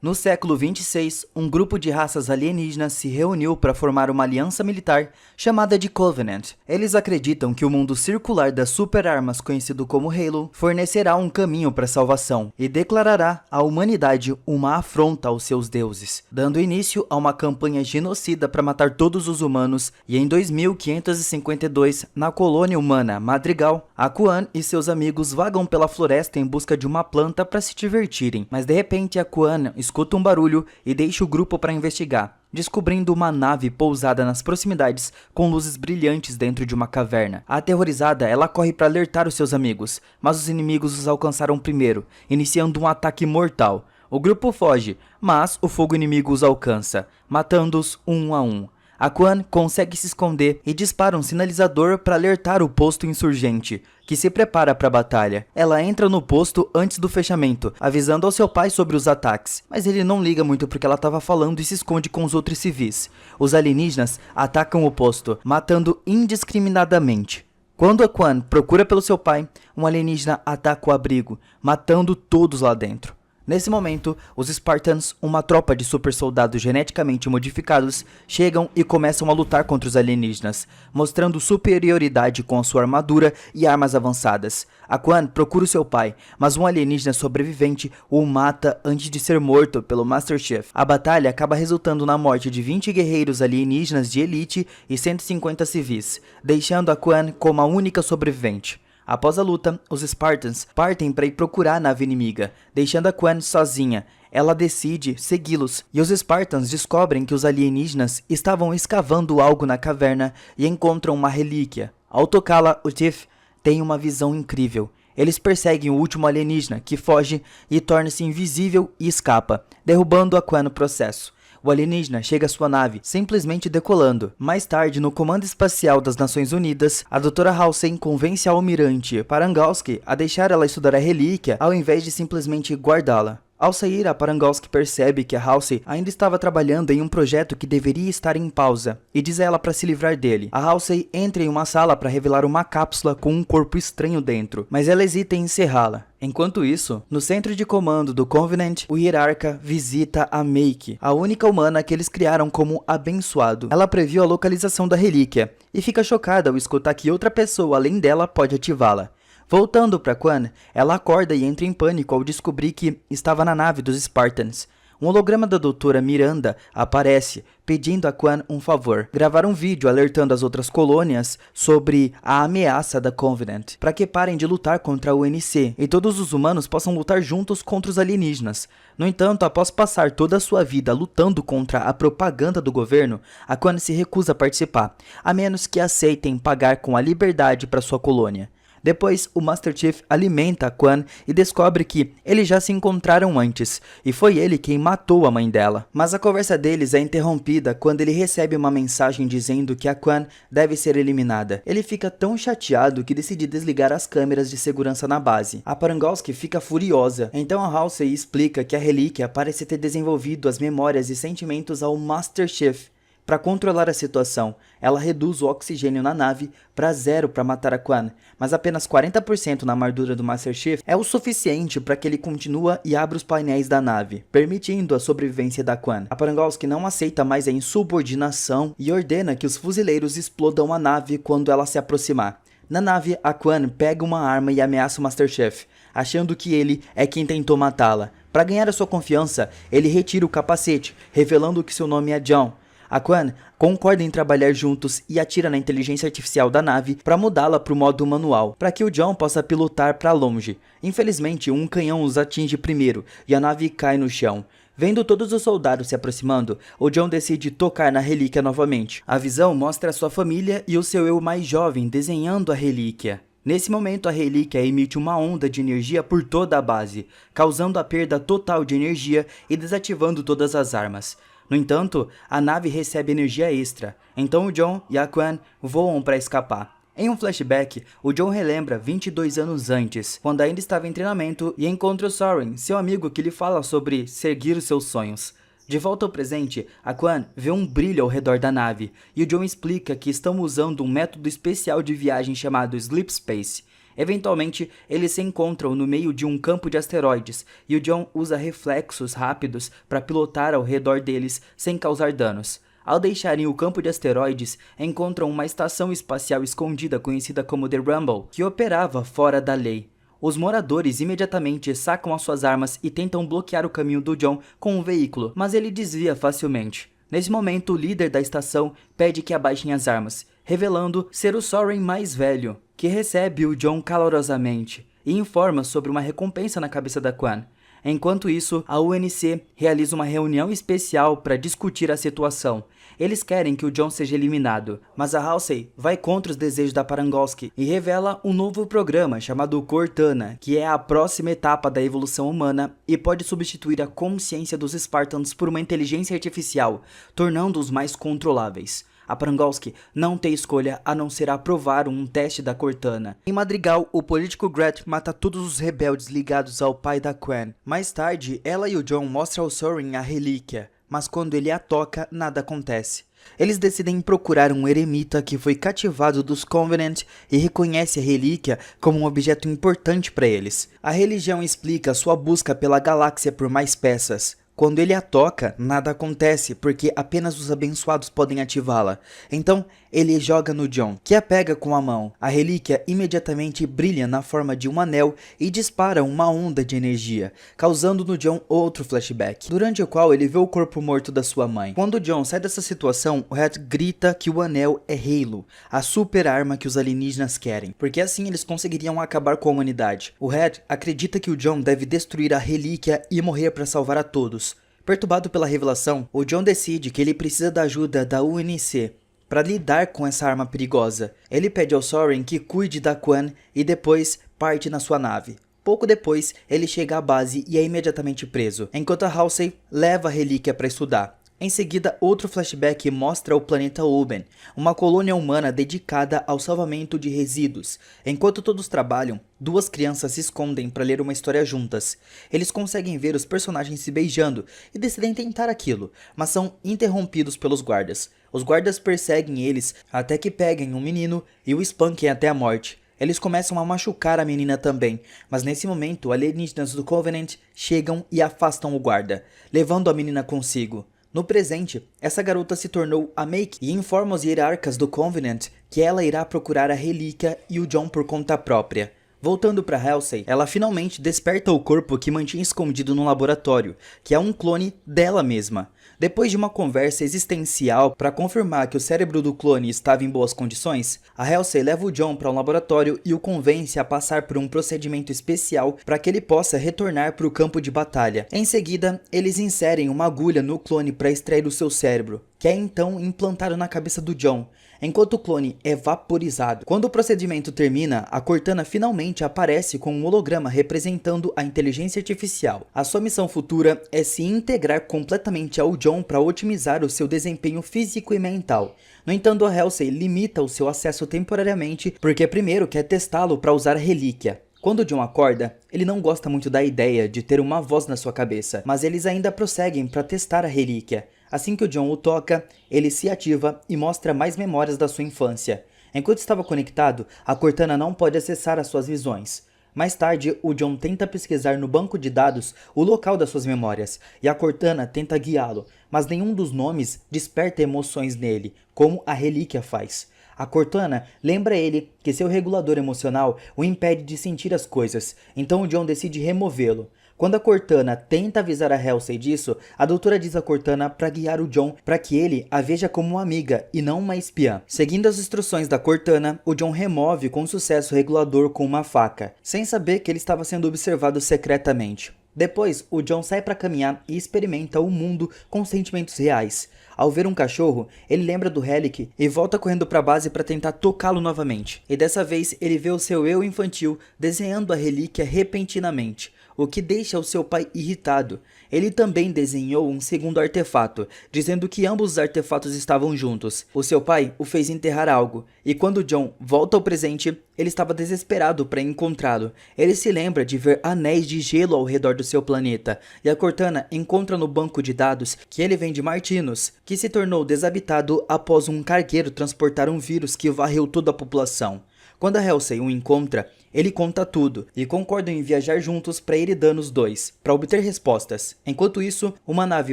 No século 26, um grupo de raças alienígenas se reuniu para formar uma aliança militar chamada de Covenant. Eles acreditam que o mundo circular das super-armas, conhecido como Halo, fornecerá um caminho para a salvação e declarará à humanidade uma afronta aos seus deuses, dando início a uma campanha genocida para matar todos os humanos. E em 2552, na colônia humana Madrigal, Akuan e seus amigos vagam pela floresta em busca de uma planta para se divertirem, mas de repente Akuan escuta um barulho e deixa o grupo para investigar, descobrindo uma nave pousada nas proximidades com luzes brilhantes dentro de uma caverna. Aterrorizada, ela corre para alertar os seus amigos, mas os inimigos os alcançaram primeiro, iniciando um ataque mortal. O grupo foge, mas o fogo inimigo os alcança, matando-os um a um. Akuan consegue se esconder e dispara um sinalizador para alertar o posto insurgente, que se prepara para a batalha. Ela entra no posto antes do fechamento, avisando ao seu pai sobre os ataques, mas ele não liga muito porque ela estava falando e se esconde com os outros civis. Os alienígenas atacam o posto, matando indiscriminadamente. Quando Akuan procura pelo seu pai, um alienígena ataca o abrigo, matando todos lá dentro. Nesse momento, os Spartans, uma tropa de super soldados geneticamente modificados, chegam e começam a lutar contra os alienígenas, mostrando superioridade com a sua armadura e armas avançadas. Akuan procura o seu pai, mas um alienígena sobrevivente o mata antes de ser morto pelo Master Chief. A batalha acaba resultando na morte de 20 guerreiros alienígenas de elite e 150 civis, deixando Akuan como a única sobrevivente. Após a luta, os Spartans partem para ir procurar a nave inimiga, deixando Akuan sozinha. Ela decide segui-los, e os Spartans descobrem que os alienígenas estavam escavando algo na caverna e encontram uma relíquia. Ao tocá-la, o Tiff tem uma visão incrível. Eles perseguem o último alienígena, que foge e torna-se invisível e escapa, derrubando Akuan no processo. O alienígena chega à sua nave, simplesmente decolando. Mais tarde, no Comando Espacial das Nações Unidas, a Dra. Halsey convence a almirante Parangowski a deixar ela estudar a relíquia ao invés de simplesmente guardá-la. Ao sair, a Parangowski percebe que a Halsey ainda estava trabalhando em um projeto que deveria estar em pausa, e diz a ela para se livrar dele. A Halsey entra em uma sala para revelar uma cápsula com um corpo estranho dentro, mas ela hesita em encerrá-la. Enquanto isso, no centro de comando do Covenant, o hierarca visita a Make, a única humana que eles criaram como abençoado. Ela previu a localização da relíquia, e fica chocada ao escutar que outra pessoa além dela pode ativá-la. Voltando para Akuan, ela acorda e entra em pânico ao descobrir que estava na nave dos Spartans. Um holograma da doutora Miranda aparece, pedindo a Akuan um favor: gravar um vídeo alertando as outras colônias sobre a ameaça da Covenant, para que parem de lutar contra a UNC e todos os humanos possam lutar juntos contra os alienígenas. No entanto, após passar toda a sua vida lutando contra a propaganda do governo, Akuan se recusa a participar, a menos que aceitem pagar com a liberdade para sua colônia. Depois, o Master Chief alimenta Akuan e descobre que eles já se encontraram antes, e foi ele quem matou a mãe dela. Mas a conversa deles é interrompida quando ele recebe uma mensagem dizendo que Akuan deve ser eliminada. Ele fica tão chateado que decide desligar as câmeras de segurança na base. A Parangowski fica furiosa, então a Halsey explica que a relíquia parece ter desenvolvido as memórias e sentimentos ao Master Chief. Para controlar a situação, ela reduz o oxigênio na nave para 0 para matar Akuan, mas apenas 40% na armadura do Master Chief é o suficiente para que ele continue e abra os painéis da nave, permitindo a sobrevivência da Akuan. A Parangowski não aceita mais a insubordinação e ordena que os fuzileiros explodam a nave quando ela se aproximar. Na nave, Akuan pega uma arma e ameaça o Master Chief, achando que ele é quem tentou matá-la. Para ganhar a sua confiança, ele retira o capacete, revelando que seu nome é John. Akuan concorda em trabalhar juntos e atira na inteligência artificial da nave para mudá-la para o modo manual, para que o John possa pilotar para longe. Infelizmente, um canhão os atinge primeiro e a nave cai no chão. Vendo todos os soldados se aproximando, o John decide tocar na relíquia novamente. A visão mostra sua família e o seu eu mais jovem desenhando a relíquia. Nesse momento, a relíquia emite uma onda de energia por toda a base, causando a perda total de energia e desativando todas as armas. No entanto, a nave recebe energia extra, então o John e a Akuan voam para escapar. Em um flashback, o John relembra 22 anos antes, quando ainda estava em treinamento e encontra o Soren, seu amigo que lhe fala sobre seguir os seus sonhos. De volta ao presente, Akuan vê um brilho ao redor da nave, e o John explica que estão usando um método especial de viagem chamado Sleep Space. Eventualmente, eles se encontram no meio de um campo de asteroides e o John usa reflexos rápidos para pilotar ao redor deles sem causar danos. Ao deixarem o campo de asteroides, encontram uma estação espacial escondida conhecida como The Rumble, que operava fora da lei. Os moradores imediatamente sacam as suas armas e tentam bloquear o caminho do John com um veículo, mas ele desvia facilmente. Nesse momento, o líder da estação pede que abaixem as armas, revelando ser o Soren mais velho, que recebe o John calorosamente e informa sobre uma recompensa na cabeça da Quan. Enquanto isso, a UNC realiza uma reunião especial para discutir a situação. Eles querem que o John seja eliminado, mas a Halsey vai contra os desejos da Parangolsky e revela um novo programa chamado Cortana, que é a próxima etapa da evolução humana e pode substituir a consciência dos Spartans por uma inteligência artificial, tornando-os mais controláveis. A Parangolsky não tem escolha a não ser aprovar um teste da Cortana. Em Madrigal, o político Gret mata todos os rebeldes ligados ao pai da Quan. Mais tarde, ela e o John mostram ao Soren a relíquia, mas quando ele a toca, nada acontece. Eles decidem procurar um eremita que foi cativado dos Covenant e reconhece a relíquia como um objeto importante para eles. A religião explica sua busca pela galáxia por mais peças. Quando ele a toca, nada acontece, porque apenas os abençoados podem ativá-la. Então, ele joga no John, que a pega com a mão. A relíquia imediatamente brilha na forma de um anel e dispara uma onda de energia, causando no John outro flashback, durante o qual ele vê o corpo morto da sua mãe. Quando o John sai dessa situação, o Red grita que o anel é Halo, a super arma que os alienígenas querem, porque assim eles conseguiriam acabar com a humanidade. O Red acredita que o John deve destruir a relíquia e morrer para salvar a todos. Perturbado pela revelação, o John decide que ele precisa da ajuda da UNC para lidar com essa arma perigosa. Ele pede ao Soren que cuide da Quan e depois parte na sua nave. Pouco depois, ele chega à base e é imediatamente preso, enquanto a Halsey leva a relíquia para estudar. Em seguida, outro flashback mostra o planeta Oben, uma colônia humana dedicada ao salvamento de resíduos. Enquanto todos trabalham, duas crianças se escondem para ler uma história juntas. Eles conseguem ver os personagens se beijando e decidem tentar aquilo, mas são interrompidos pelos guardas. Os guardas perseguem eles até que peguem um menino e o espanquem até a morte. Eles começam a machucar a menina também, mas nesse momento, alienígenas do Covenant chegam e afastam o guarda, levando a menina consigo. No presente, essa garota se tornou a Make e informa os hierarcas do Covenant que ela irá procurar a relíquia e o John por conta própria. Voltando para Halsey, ela finalmente desperta o corpo que mantinha escondido no laboratório, que é um clone dela mesma. Depois de uma conversa existencial para confirmar que o cérebro do clone estava em boas condições, a Halsey leva o John para um laboratório e o convence a passar por um procedimento especial para que ele possa retornar para o campo de batalha. Em seguida, eles inserem uma agulha no clone para extrair o seu cérebro, que é então implantado na cabeça do John, enquanto o clone é vaporizado. Quando o procedimento termina, a Cortana finalmente aparece com um holograma representando a inteligência artificial. A sua missão futura é se integrar completamente ao John para otimizar o seu desempenho físico e mental. No entanto, a Halsey limita o seu acesso temporariamente porque primeiro quer testá-lo para usar a relíquia. Quando o John acorda, ele não gosta muito da ideia de ter uma voz na sua cabeça, mas eles ainda prosseguem para testar a relíquia. Assim que o John o toca, ele se ativa e mostra mais memórias da sua infância. Enquanto estava conectado, a Cortana não pode acessar as suas visões. Mais tarde, o John tenta pesquisar no banco de dados o local das suas memórias, e a Cortana tenta guiá-lo, mas nenhum dos nomes desperta emoções nele, como a relíquia faz. A Cortana lembra ele que seu regulador emocional o impede de sentir as coisas, então o John decide removê-lo. Quando a Cortana tenta avisar a Halsey disso, a doutora diz a Cortana para guiar o John para que ele a veja como uma amiga e não uma espiã. Seguindo as instruções da Cortana, o John remove com sucesso o regulador com uma faca, sem saber que ele estava sendo observado secretamente. Depois, o John sai para caminhar e experimenta o mundo com sentimentos reais. Ao ver um cachorro, ele lembra do Relic e volta correndo para a base para tentar tocá-lo novamente. E dessa vez, ele vê o seu eu infantil desenhando a relíquia repentinamente, o que deixa o seu pai irritado. Ele também desenhou um segundo artefato, dizendo que ambos os artefatos estavam juntos. O seu pai o fez enterrar algo, e quando John volta ao presente, ele estava desesperado para encontrá-lo. Ele se lembra de ver anéis de gelo ao redor do seu planeta, e a Cortana encontra no banco de dados que ele vem de Martinos, que se tornou desabitado após um cargueiro transportar um vírus que varreu toda a população. Quando a Halsey o encontra, ele conta tudo e concordam em viajar juntos para Eridan os dois, para obter respostas. Enquanto isso, uma nave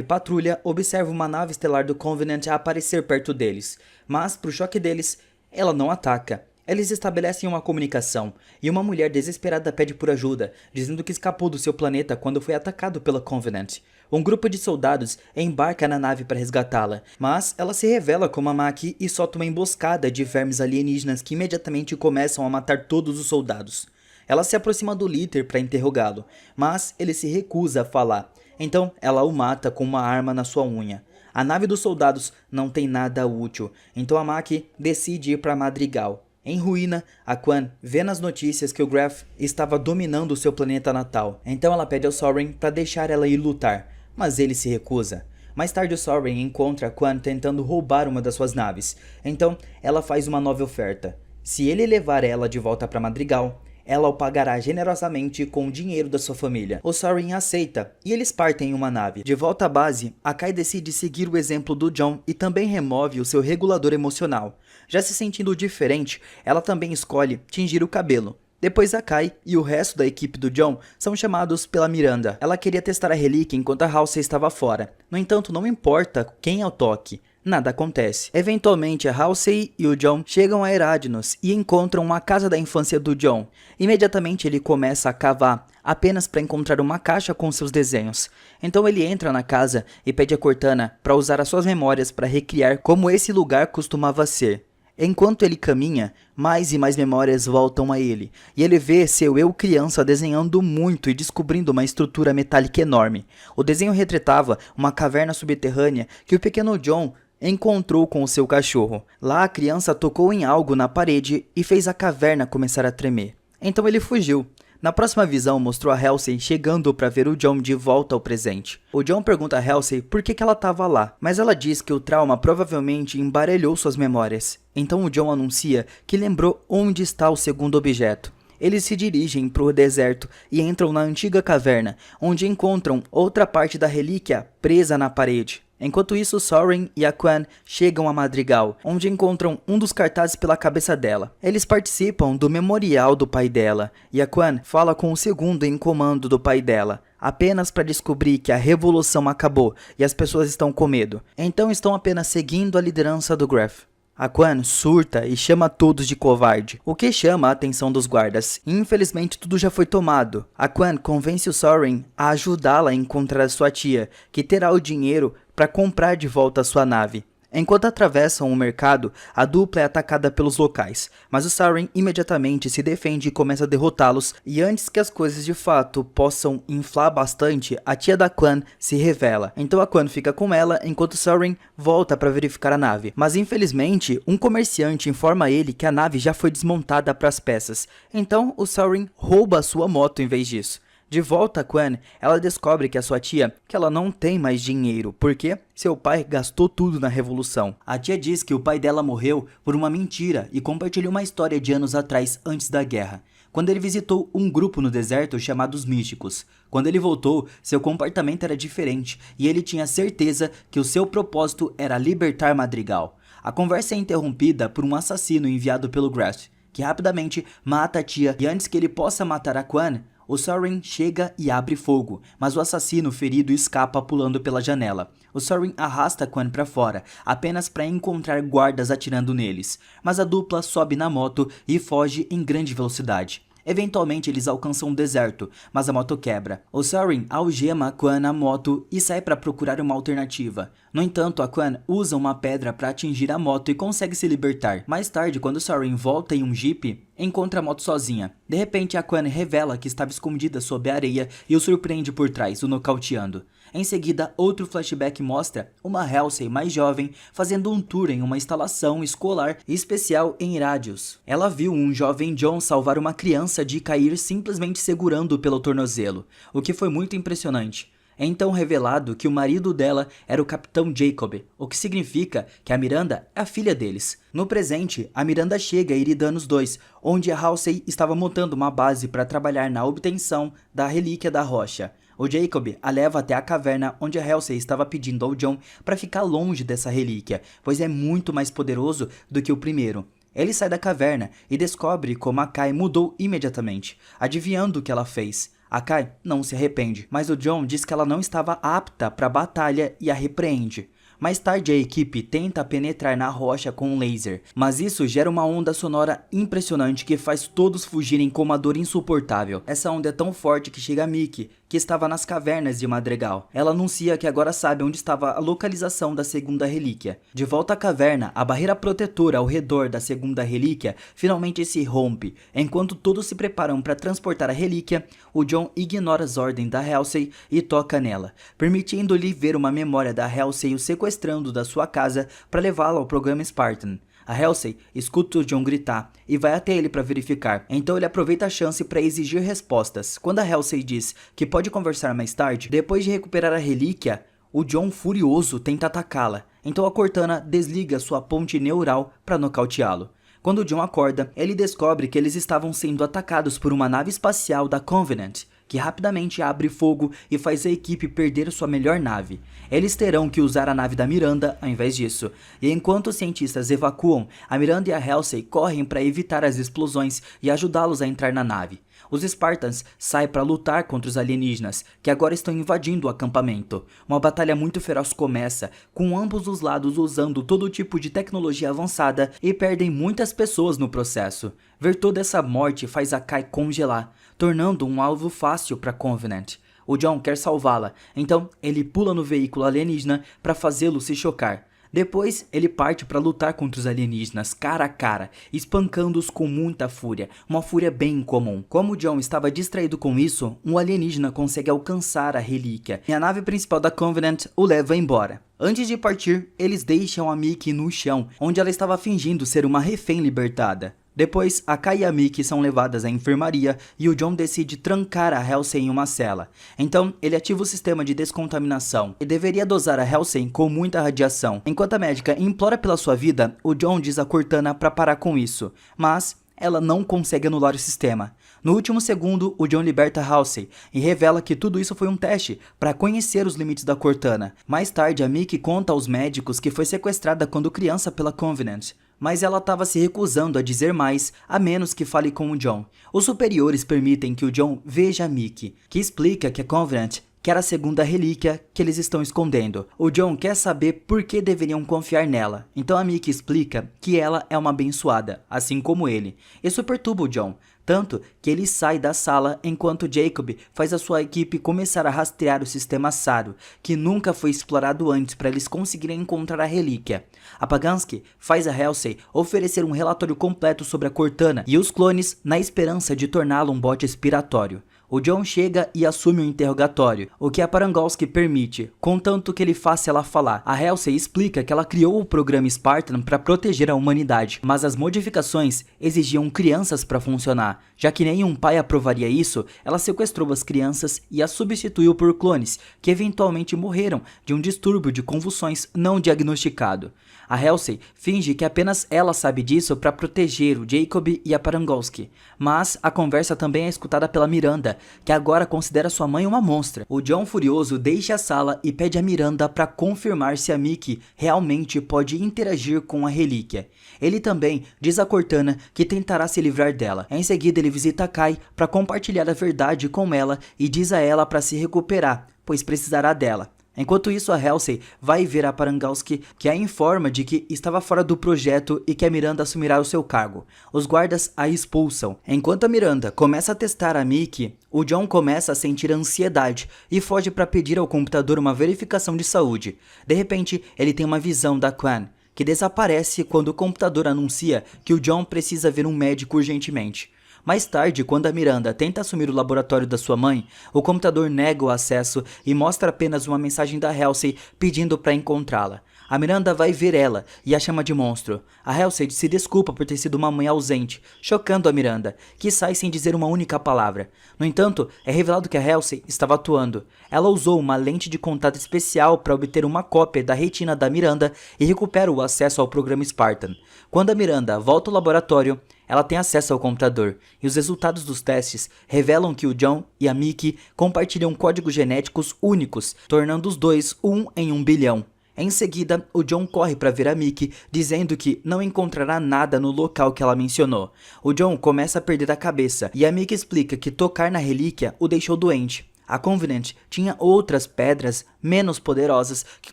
patrulha observa uma nave estelar do Covenant a aparecer perto deles, mas, pro choque deles, ela não ataca. Eles estabelecem uma comunicação, e uma mulher desesperada pede por ajuda, dizendo que escapou do seu planeta quando foi atacado pela Covenant. Um grupo de soldados embarca na nave para resgatá-la, mas ela se revela como a Maki e solta uma emboscada de vermes alienígenas que imediatamente começam a matar todos os soldados. Ela se aproxima do líder para interrogá-lo, mas ele se recusa a falar, então ela o mata com uma arma na sua unha. A nave dos soldados não tem nada útil, então a Maki decide ir para Madrigal. Em ruína, a Quan vê nas notícias que o Graf estava dominando o seu planeta natal, então ela pede ao Soren para deixar ela ir lutar, mas ele se recusa. Mais tarde o Soren encontra a Quan tentando roubar uma das suas naves, então ela faz uma nova oferta. Se ele levar ela de volta para Madrigal, ela o pagará generosamente com o dinheiro da sua família. O Soren aceita e eles partem em uma nave. De volta à base, a Kai decide seguir o exemplo do John e também remove o seu regulador emocional. Já se sentindo diferente, ela também escolhe tingir o cabelo. Depois a Kai e o resto da equipe do John são chamados pela Miranda. Ela queria testar a relíquia enquanto a Halsey estava fora. No entanto, não importa quem a toque, nada acontece. Eventualmente, a Halsey e o John chegam a Eradnos e encontram uma casa da infância do John. Imediatamente ele começa a cavar, apenas para encontrar uma caixa com seus desenhos. Então ele entra na casa e pede a Cortana para usar as suas memórias para recriar como esse lugar costumava ser. Enquanto ele caminha, mais e mais memórias voltam a ele, e ele vê seu eu criança desenhando muito e descobrindo uma estrutura metálica enorme. O desenho retratava uma caverna subterrânea que o pequeno John encontrou com o seu cachorro. Lá a criança tocou em algo na parede e fez a caverna começar a tremer. Então ele fugiu. Na próxima visão mostrou a Halsey chegando para ver o John de volta ao presente. O John pergunta a Halsey por que ela estava lá, mas ela diz que o trauma provavelmente embaralhou suas memórias. Então o John anuncia que lembrou onde está o segundo objeto. Eles se dirigem para o deserto e entram na antiga caverna, onde encontram outra parte da relíquia presa na parede. Enquanto isso, Soren e a Quan chegam a Madrigal, onde encontram um dos cartazes pela cabeça dela. Eles participam do memorial do pai dela, e a Quan fala com o segundo em comando do pai dela, apenas para descobrir que a revolução acabou e as pessoas estão com medo. Então estão apenas seguindo a liderança do Graf. A Quan surta e chama todos de covarde, o que chama a atenção dos guardas. Infelizmente tudo já foi tomado. A Quan convence o Soren a ajudá-la a encontrar sua tia, que terá o dinheiro para comprar de volta a sua nave. Enquanto atravessam o mercado, a dupla é atacada pelos locais, mas o Soren imediatamente se defende e começa a derrotá-los, e antes que as coisas de fato possam inflar bastante, a tia da Quan se revela. Então a Quan fica com ela, enquanto Soren volta para verificar a nave. Mas infelizmente, um comerciante informa ele que a nave já foi desmontada para as peças, então o Soren rouba a sua moto em vez disso. De volta a Quan, ela descobre que a sua tia, que ela não tem mais dinheiro, porque seu pai gastou tudo na revolução. A tia diz que o pai dela morreu por uma mentira e compartilhou uma história de anos atrás, antes da guerra, quando ele visitou um grupo no deserto chamado os Místicos. Quando ele voltou, seu comportamento era diferente e ele tinha certeza que o seu propósito era libertar Madrigal. A conversa é interrompida por um assassino enviado pelo Graf, que rapidamente mata a tia, e antes que ele possa matar a Quan, o Soren chega e abre fogo, mas o assassino ferido escapa pulando pela janela. O Soren arrasta Quan para fora, apenas para encontrar guardas atirando neles, mas a dupla sobe na moto e foge em grande velocidade. Eventualmente eles alcançam um deserto, mas a moto quebra. O Soren algema a Quan na moto e sai para procurar uma alternativa. No entanto, a Quan usa uma pedra para atingir a moto e consegue se libertar. Mais tarde, quando Soren volta em um jeep, encontra a moto sozinha. De repente, a Quan revela que estava escondida sob a areia e o surpreende por trás, o nocauteando. Em seguida, outro flashback mostra uma Halsey mais jovem fazendo um tour em uma instalação escolar especial em Eradnos. Ela viu um jovem John salvar uma criança de cair simplesmente segurando-o pelo tornozelo, o que foi muito impressionante. É então revelado que o marido dela era o Capitão Jacob, o que significa que a Miranda é a filha deles. No presente, a Miranda chega a Eridanos 2, onde a Halsey estava montando uma base para trabalhar na obtenção da Relíquia da Rocha. O Jacob a leva até a caverna onde a Halsey estava pedindo ao John para ficar longe dessa relíquia, pois é muito mais poderoso do que o primeiro. Ele sai da caverna e descobre como a Kai mudou imediatamente, adivinhando o que ela fez. A Kai não se arrepende, mas o John diz que ela não estava apta para a batalha e a repreende. Mais tarde a equipe tenta penetrar na rocha com um laser, mas isso gera uma onda sonora impressionante que faz todos fugirem com uma dor insuportável. Essa onda é tão forte que chega a Mickey, que estava nas cavernas de Madrigal. Ela anuncia que agora sabe onde estava a localização da segunda relíquia. De volta à caverna, a barreira protetora ao redor da segunda relíquia finalmente se rompe. Enquanto todos se preparam para transportar a relíquia, o John ignora as ordens da Halsey e toca nela, permitindo-lhe ver uma memória da Halsey o sequestrando da sua casa para levá-la ao programa Spartan. A Halsey escuta o John gritar e vai até ele para verificar, então ele aproveita a chance para exigir respostas. Quando a Halsey diz que pode conversar mais tarde, depois de recuperar a relíquia, o John furioso tenta atacá-la, então a Cortana desliga sua ponte neural para nocauteá-lo. Quando o John acorda, ele descobre que eles estavam sendo atacados por uma nave espacial da Covenant, que rapidamente abre fogo e faz a equipe perder sua melhor nave. Eles terão que usar a nave da Miranda ao invés disso, e enquanto os cientistas evacuam, a Miranda e a Halsey correm para evitar as explosões e ajudá-los a entrar na nave. Os Spartans saem para lutar contra os alienígenas, que agora estão invadindo o acampamento. Uma batalha muito feroz começa, com ambos os lados usando todo tipo de tecnologia avançada e perdem muitas pessoas no processo. Ver toda essa morte faz a Kai congelar, tornando um alvo fácil para Covenant. O John quer salvá-la, então ele pula no veículo alienígena para fazê-lo se chocar. Depois, ele parte para lutar contra os alienígenas cara a cara, espancando-os com muita fúria, uma fúria bem incomum. Como o John estava distraído com isso, um alienígena consegue alcançar a relíquia, e a nave principal da Covenant o leva embora. Antes de partir, eles deixam a Mickey no chão, onde ela estava fingindo ser uma refém libertada. Depois, a Kai e a Mickey são levadas à enfermaria e o John decide trancar a Halsey em uma cela. Então, ele ativa o sistema de descontaminação e deveria dosar a Halsey com muita radiação. Enquanto a médica implora pela sua vida, o John diz a Cortana para parar com isso, mas ela não consegue anular o sistema. No último segundo, o John liberta Halsey e revela que tudo isso foi um teste para conhecer os limites da Cortana. Mais tarde, a Mickey conta aos médicos que foi sequestrada quando criança pela Covenant, mas ela estava se recusando a dizer mais, a menos que fale com o John. Os superiores permitem que o John veja a Mickey, que explica que a Covenant quer a segunda relíquia que eles estão escondendo. O John quer saber por que deveriam confiar nela, então a Mickey explica que ela é uma abençoada, assim como ele. Isso perturba o John, tanto que ele sai da sala enquanto Jacob faz a sua equipe começar a rastrear o sistema Saru, que nunca foi explorado antes para eles conseguirem encontrar a relíquia. A Pagansky faz a Halsey oferecer um relatório completo sobre a Cortana e os clones na esperança de torná-lo um bote expiratório. O John chega e assume o interrogatório, o que a Parangolsky permite, contanto que ele faça ela falar. A Halsey explica que ela criou o programa Spartan para proteger a humanidade, mas as modificações exigiam crianças para funcionar. Já que nenhum pai aprovaria isso, ela sequestrou as crianças e as substituiu por clones, que eventualmente morreram de um distúrbio de convulsões não diagnosticado. A Halsey finge que apenas ela sabe disso para proteger o Jacob e a Parangolsky, mas a conversa também é escutada pela Miranda, que agora considera sua mãe uma monstra. O John furioso deixa a sala e pede a Miranda para confirmar se a Mickey realmente pode interagir com a relíquia. Ele também diz a Cortana que tentará se livrar dela. Em seguida ele visita a Kai para compartilhar a verdade com ela e diz a ela para se recuperar, pois precisará dela. Enquanto isso, a Halsey vai ver a Parangolsky, que a informa de que estava fora do projeto e que a Miranda assumirá o seu cargo. Os guardas a expulsam. Enquanto a Miranda começa a testar a Mickey, o John começa a sentir ansiedade e foge para pedir ao computador uma verificação de saúde. De repente, ele tem uma visão da Quan, que desaparece quando o computador anuncia que o John precisa ver um médico urgentemente. Mais tarde, quando a Miranda tenta assumir o laboratório da sua mãe, o computador nega o acesso e mostra apenas uma mensagem da Halsey pedindo para encontrá-la. A Miranda vai ver ela e a chama de monstro. A Halsey se desculpa por ter sido uma mãe ausente, chocando a Miranda, que sai sem dizer uma única palavra. No entanto, é revelado que a Halsey estava atuando. Ela usou uma lente de contato especial para obter uma cópia da retina da Miranda e recupera o acesso ao programa Spartan. Quando a Miranda volta ao laboratório, ela tem acesso ao computador, e os resultados dos testes revelam que o John e a Mickey compartilham códigos genéticos únicos, tornando os dois um em 1 bilhão. Em seguida, o John corre para ver a Mickey, dizendo que não encontrará nada no local que ela mencionou. O John começa a perder a cabeça e a Mickey explica que tocar na relíquia o deixou doente. A Covenant tinha outras pedras menos poderosas que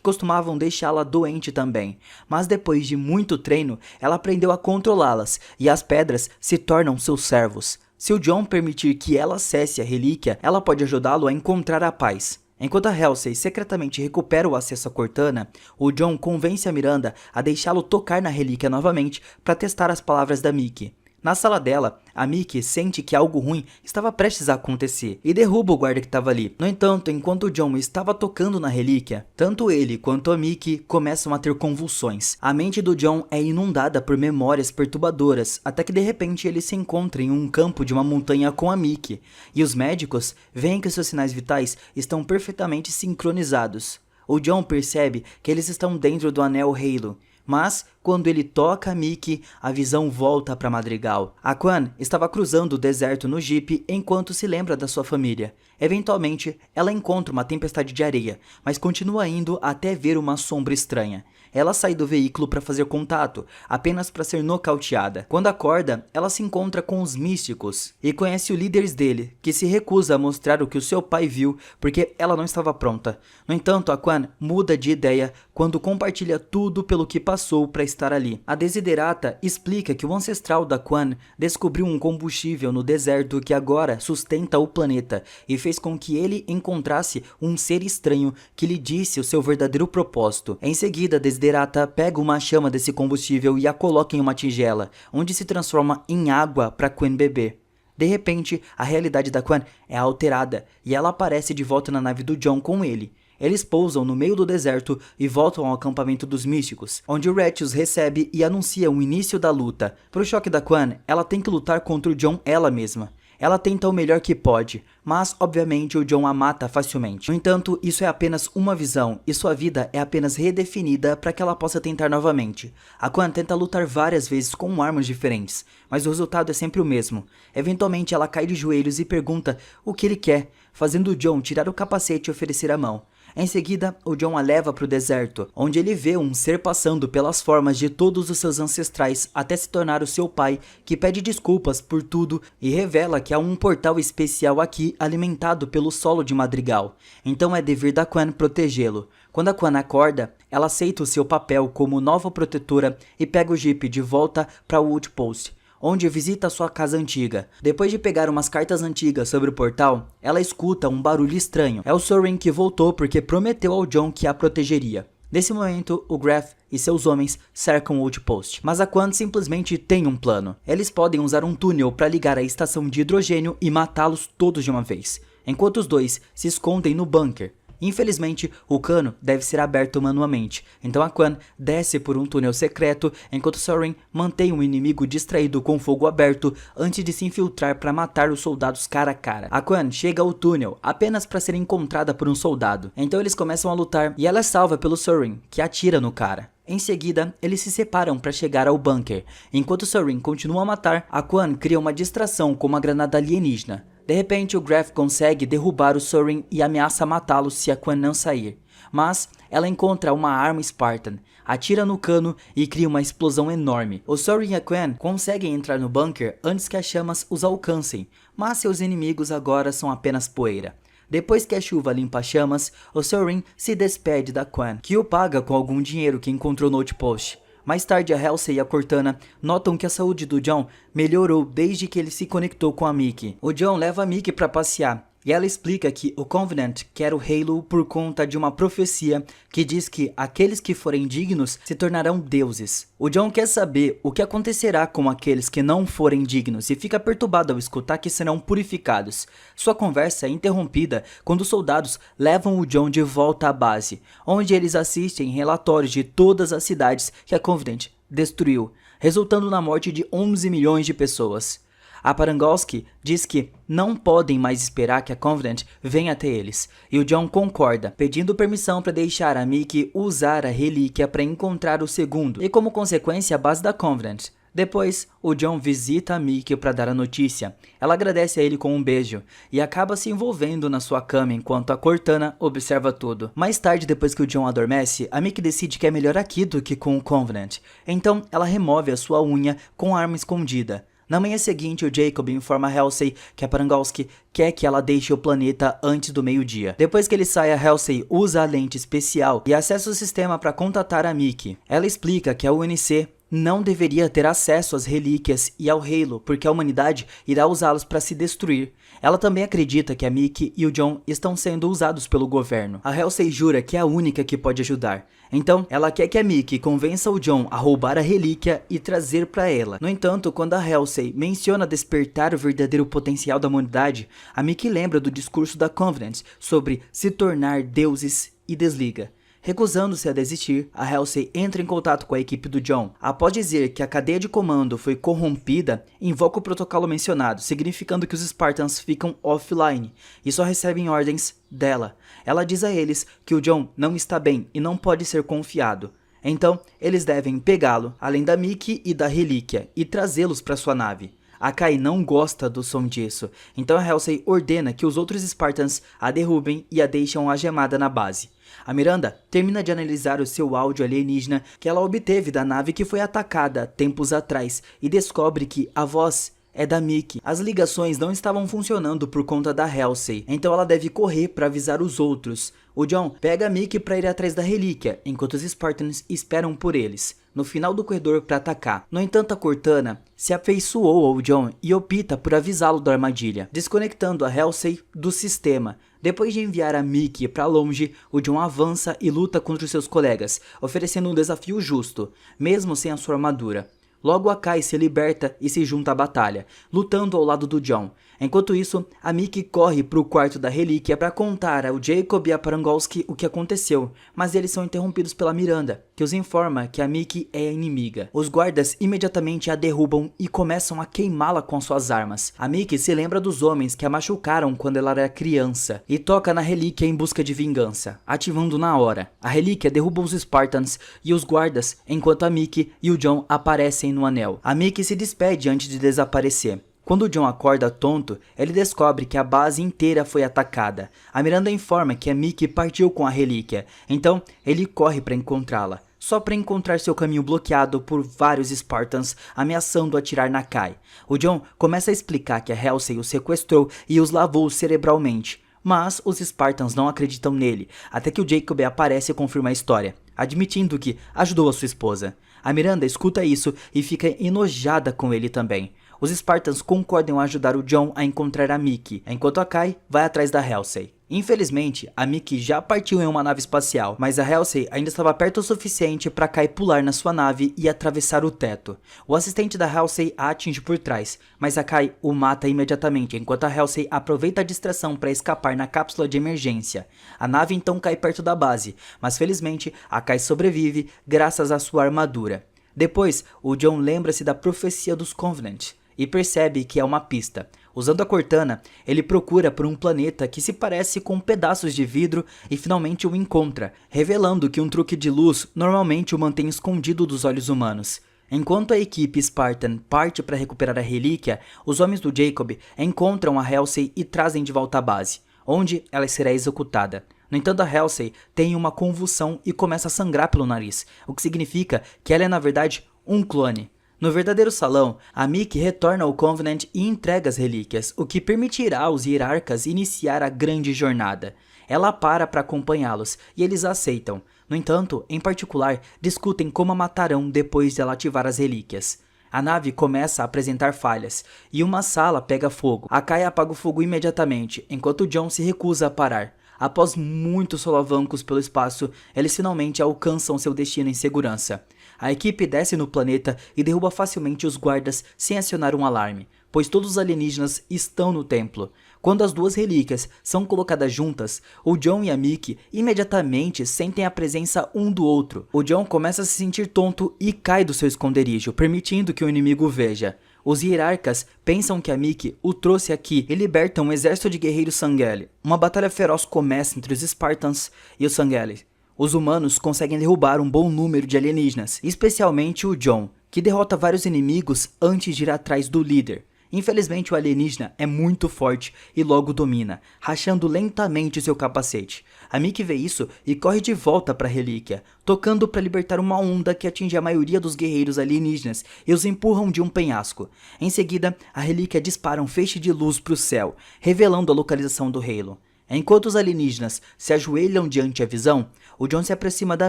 costumavam deixá-la doente também, mas depois de muito treino, ela aprendeu a controlá-las e as pedras se tornam seus servos. Se o John permitir que ela acesse a relíquia, ela pode ajudá-lo a encontrar a paz. Enquanto a Halsey secretamente recupera o acesso a Cortana, o John convence a Miranda a deixá-lo tocar na relíquia novamente para testar as palavras da Mickey. Na sala dela, a Mickey sente que algo ruim estava prestes a acontecer e derruba o guarda que estava ali. No entanto, enquanto o John estava tocando na relíquia, tanto ele quanto a Mickey começam a ter convulsões. A mente do John é inundada por memórias perturbadoras, até que de repente ele se encontra em um campo de uma montanha com a Mickey, e os médicos veem que seus sinais vitais estão perfeitamente sincronizados. O John percebe que eles estão dentro do anel Halo, mas quando ele toca a Mickey, a visão volta para Madrigal. A Quan estava cruzando o deserto no Jeep enquanto se lembra da sua família. Eventualmente, ela encontra uma tempestade de areia, mas continua indo até ver uma sombra estranha. Ela sai do veículo para fazer contato, apenas para ser nocauteada. Quando acorda, ela se encontra com os místicos e conhece o líder dele, que se recusa a mostrar o que o seu pai viu porque ela não estava pronta. No entanto, a Quan muda de ideia quando compartilha tudo pelo que passou para estar ali. A Desiderata explica que o ancestral da Quan descobriu um combustível no deserto que agora sustenta o planeta e fez com que ele encontrasse um ser estranho que lhe disse o seu verdadeiro propósito. Em seguida, Desiderata pega uma chama desse combustível e a coloca em uma tigela, onde se transforma em água para Quan beber. De repente, a realidade da Quan é alterada e ela aparece de volta na nave do John com ele. Eles pousam no meio do deserto e voltam ao acampamento dos místicos, onde o Ratch os recebe e anuncia o início da luta. Pro choque da Quan, ela tem que lutar contra o John ela mesma. Ela tenta o melhor que pode, mas obviamente o John a mata facilmente. No entanto, isso é apenas uma visão e sua vida é apenas redefinida para que ela possa tentar novamente. A Quan tenta lutar várias vezes com armas diferentes, mas o resultado é sempre o mesmo. Eventualmente ela cai de joelhos e pergunta o que ele quer, fazendo o John tirar o capacete e oferecer a mão. Em seguida, o John a leva para o deserto, onde ele vê um ser passando pelas formas de todos os seus ancestrais até se tornar o seu pai, que pede desculpas por tudo e revela que há um portal especial aqui alimentado pelo solo de Madrigal. Então é dever da Quan protegê-lo. Quando a Quan acorda, ela aceita o seu papel como nova protetora e pega o Jeep de volta para o Outpost, onde visita sua casa antiga. Depois de pegar umas cartas antigas sobre o portal, ela escuta um barulho estranho. É o Soren que voltou porque prometeu ao John que a protegeria. Nesse momento, o Graf e seus homens cercam o Outpost, mas a Quan simplesmente tem um plano. Eles podem usar um túnel para ligar a estação de hidrogênio e matá-los todos de uma vez, enquanto os dois se escondem no bunker. Infelizmente, o cano deve ser aberto manualmente, então a Quan desce por um túnel secreto, enquanto Soren mantém o inimigo distraído com fogo aberto antes de se infiltrar para matar os soldados cara a cara. A Quan chega ao túnel apenas para ser encontrada por um soldado, então eles começam a lutar e ela é salva pelo Soren, que atira no cara. Em seguida, eles se separam para chegar ao bunker. Enquanto Soren continua a matar, a Quan cria uma distração com uma granada alienígena. De repente, o Graf consegue derrubar o Soren e ameaça matá-lo se a Quan não sair. Mas ela encontra uma arma Spartan, atira no cano e cria uma explosão enorme. O Soren e a Quan conseguem entrar no bunker antes que as chamas os alcancem, mas seus inimigos agora são apenas poeira. Depois que a chuva limpa as chamas, o Soren se despede da Quan, que o paga com algum dinheiro que encontrou no Outpost. Mais tarde, a Halsey e a Cortana notam que a saúde do John melhorou desde que ele se conectou com a Mickey. O John leva a Mickey para passear e ela explica que o Covenant quer o Halo por conta de uma profecia que diz que aqueles que forem dignos se tornarão deuses. O John quer saber o que acontecerá com aqueles que não forem dignos e fica perturbado ao escutar que serão purificados. Sua conversa é interrompida quando os soldados levam o John de volta à base, onde eles assistem relatórios de todas as cidades que a Covenant destruiu, resultando na morte de 11 milhões de pessoas. A Parangolsky diz que não podem mais esperar que a Covenant venha até eles, e o John concorda, pedindo permissão para deixar a Mickey usar a relíquia para encontrar o segundo, e como consequência a base da Covenant Depois, o John visita a Mickey para dar a notícia. Ela agradece a ele com um beijo e acaba se envolvendo na sua cama enquanto a Cortana observa tudo. Mais tarde, depois que o John adormece, a Mickey decide que é melhor aqui do que com o Covenant. Então, ela remove a sua unha com a arma escondida. Na manhã seguinte, o Jacob informa a Halsey que a Parangolski quer que ela deixe o planeta antes do meio-dia. Depois que ele sai, a Halsey usa a lente especial e acessa o sistema para contatar a Mickey. Ela explica que a UNC não deveria ter acesso às relíquias e ao Halo, porque a humanidade irá usá-los para se destruir. Ela também acredita que a Mickey e o John estão sendo usados pelo governo. A Halsey jura que é a única que pode ajudar. Então, ela quer que a Mickey convença o John a roubar a relíquia e trazer para ela. No entanto, quando a Halsey menciona despertar o verdadeiro potencial da humanidade, a Mickey lembra do discurso da Covenant sobre se tornar deuses e desliga. Recusando-se a desistir, a Halsey entra em contato com a equipe do John. Após dizer que a cadeia de comando foi corrompida, invoca o protocolo mencionado, significando que os Spartans ficam offline e só recebem ordens dela. Ela diz a eles que o John não está bem e não pode ser confiado. Então, eles devem pegá-lo, além da Mickey e da relíquia, e trazê-los para sua nave. A Kai não gosta do som disso, então a Halsey ordena que os outros Spartans a derrubem e a deixam algemada na base. A Miranda termina de analisar o seu áudio alienígena que ela obteve da nave que foi atacada tempos atrás e descobre que a voz é da Mickey. As ligações não estavam funcionando por conta da Halsey, então ela deve correr para avisar os outros. O John pega a Mickey para ir atrás da relíquia, enquanto os Spartans esperam por eles, no final do corredor para atacar. No entanto, a Cortana se afeiçoou ao John e opta por avisá-lo da armadilha, desconectando a Halsey do sistema. Depois de enviar a Mickey para longe, o John avança e luta contra os seus colegas, oferecendo um desafio justo, mesmo sem a sua armadura. Logo a Kai se liberta e se junta à batalha, lutando ao lado do John. Enquanto isso, a Mickey corre para o quarto da relíquia para contar ao Jacob e a Parangolski o que aconteceu, mas eles são interrompidos pela Miranda, que os informa que a Mickey é a inimiga. Os guardas imediatamente a derrubam e começam a queimá-la com suas armas. A Mickey se lembra dos homens que a machucaram quando ela era criança e toca na relíquia em busca de vingança, ativando na hora. A relíquia derruba os Spartans e os guardas, enquanto a Mickey e o John aparecem no anel. A Mickey se despede antes de desaparecer. Quando o John acorda tonto, ele descobre que a base inteira foi atacada. A Miranda informa que a Mickey partiu com a relíquia, então ele corre para encontrá-la, só para encontrar seu caminho bloqueado por vários Spartans ameaçando atirar na Kai. O John começa a explicar que a Halsey o sequestrou e os lavou cerebralmente, mas os Spartans não acreditam nele, até que o Jacob aparece e confirma a história, admitindo que ajudou a sua esposa. A Miranda escuta isso e fica enojada com ele também. Os Spartans concordam em ajudar o John a encontrar a Mickey, enquanto a Kai vai atrás da Halsey. Infelizmente, a Mickey já partiu em uma nave espacial, mas a Halsey ainda estava perto o suficiente para Kai pular na sua nave e atravessar o teto. O assistente da Halsey a atinge por trás, mas a Kai o mata imediatamente, enquanto a Halsey aproveita a distração para escapar na cápsula de emergência. A nave então cai perto da base, mas felizmente a Kai sobrevive graças à sua armadura. Depois, o John lembra-se da profecia dos Covenant e percebe que é uma pista. Usando a Cortana, ele procura por um planeta que se parece com pedaços de vidro e finalmente o encontra, revelando que um truque de luz normalmente o mantém escondido dos olhos humanos. Enquanto a equipe Spartan parte para recuperar a relíquia, os homens do Jacob encontram a Halsey e trazem de volta à base, onde ela será executada. No entanto, a Halsey tem uma convulsão e começa a sangrar pelo nariz, o que significa que ela é na verdade um clone. No verdadeiro salão, a Mickey retorna ao Covenant e entrega as relíquias, o que permitirá aos hierarcas iniciar a grande jornada. Ela para acompanhá-los e eles a aceitam. No entanto, em particular, discutem como a matarão depois de ela ativar as relíquias. A nave começa a apresentar falhas e uma sala pega fogo. A Kai apaga o fogo imediatamente, enquanto John se recusa a parar. Após muitos solavancos pelo espaço, eles finalmente alcançam seu destino em segurança. A equipe desce no planeta e derruba facilmente os guardas sem acionar um alarme, pois todos os alienígenas estão no templo. Quando as duas relíquias são colocadas juntas, o John e a Mickey imediatamente sentem a presença um do outro. O John começa a se sentir tonto e cai do seu esconderijo, permitindo que o inimigo o veja. Os hierarcas pensam que a Mickey o trouxe aqui e libertam um exército de guerreiros Sangheili. Uma batalha feroz começa entre os Spartans e os Sangheili. Os humanos conseguem derrubar um bom número de alienígenas, especialmente o John, que derrota vários inimigos antes de ir atrás do líder. Infelizmente o alienígena é muito forte e logo domina, rachando lentamente seu capacete. A Mickey vê isso e corre de volta para a relíquia, tocando para libertar uma onda que atinge a maioria dos guerreiros alienígenas e os empurram de um penhasco. Em seguida, a relíquia dispara um feixe de luz para o céu, revelando a localização do Halo. Enquanto os alienígenas se ajoelham diante a visão, o John se aproxima da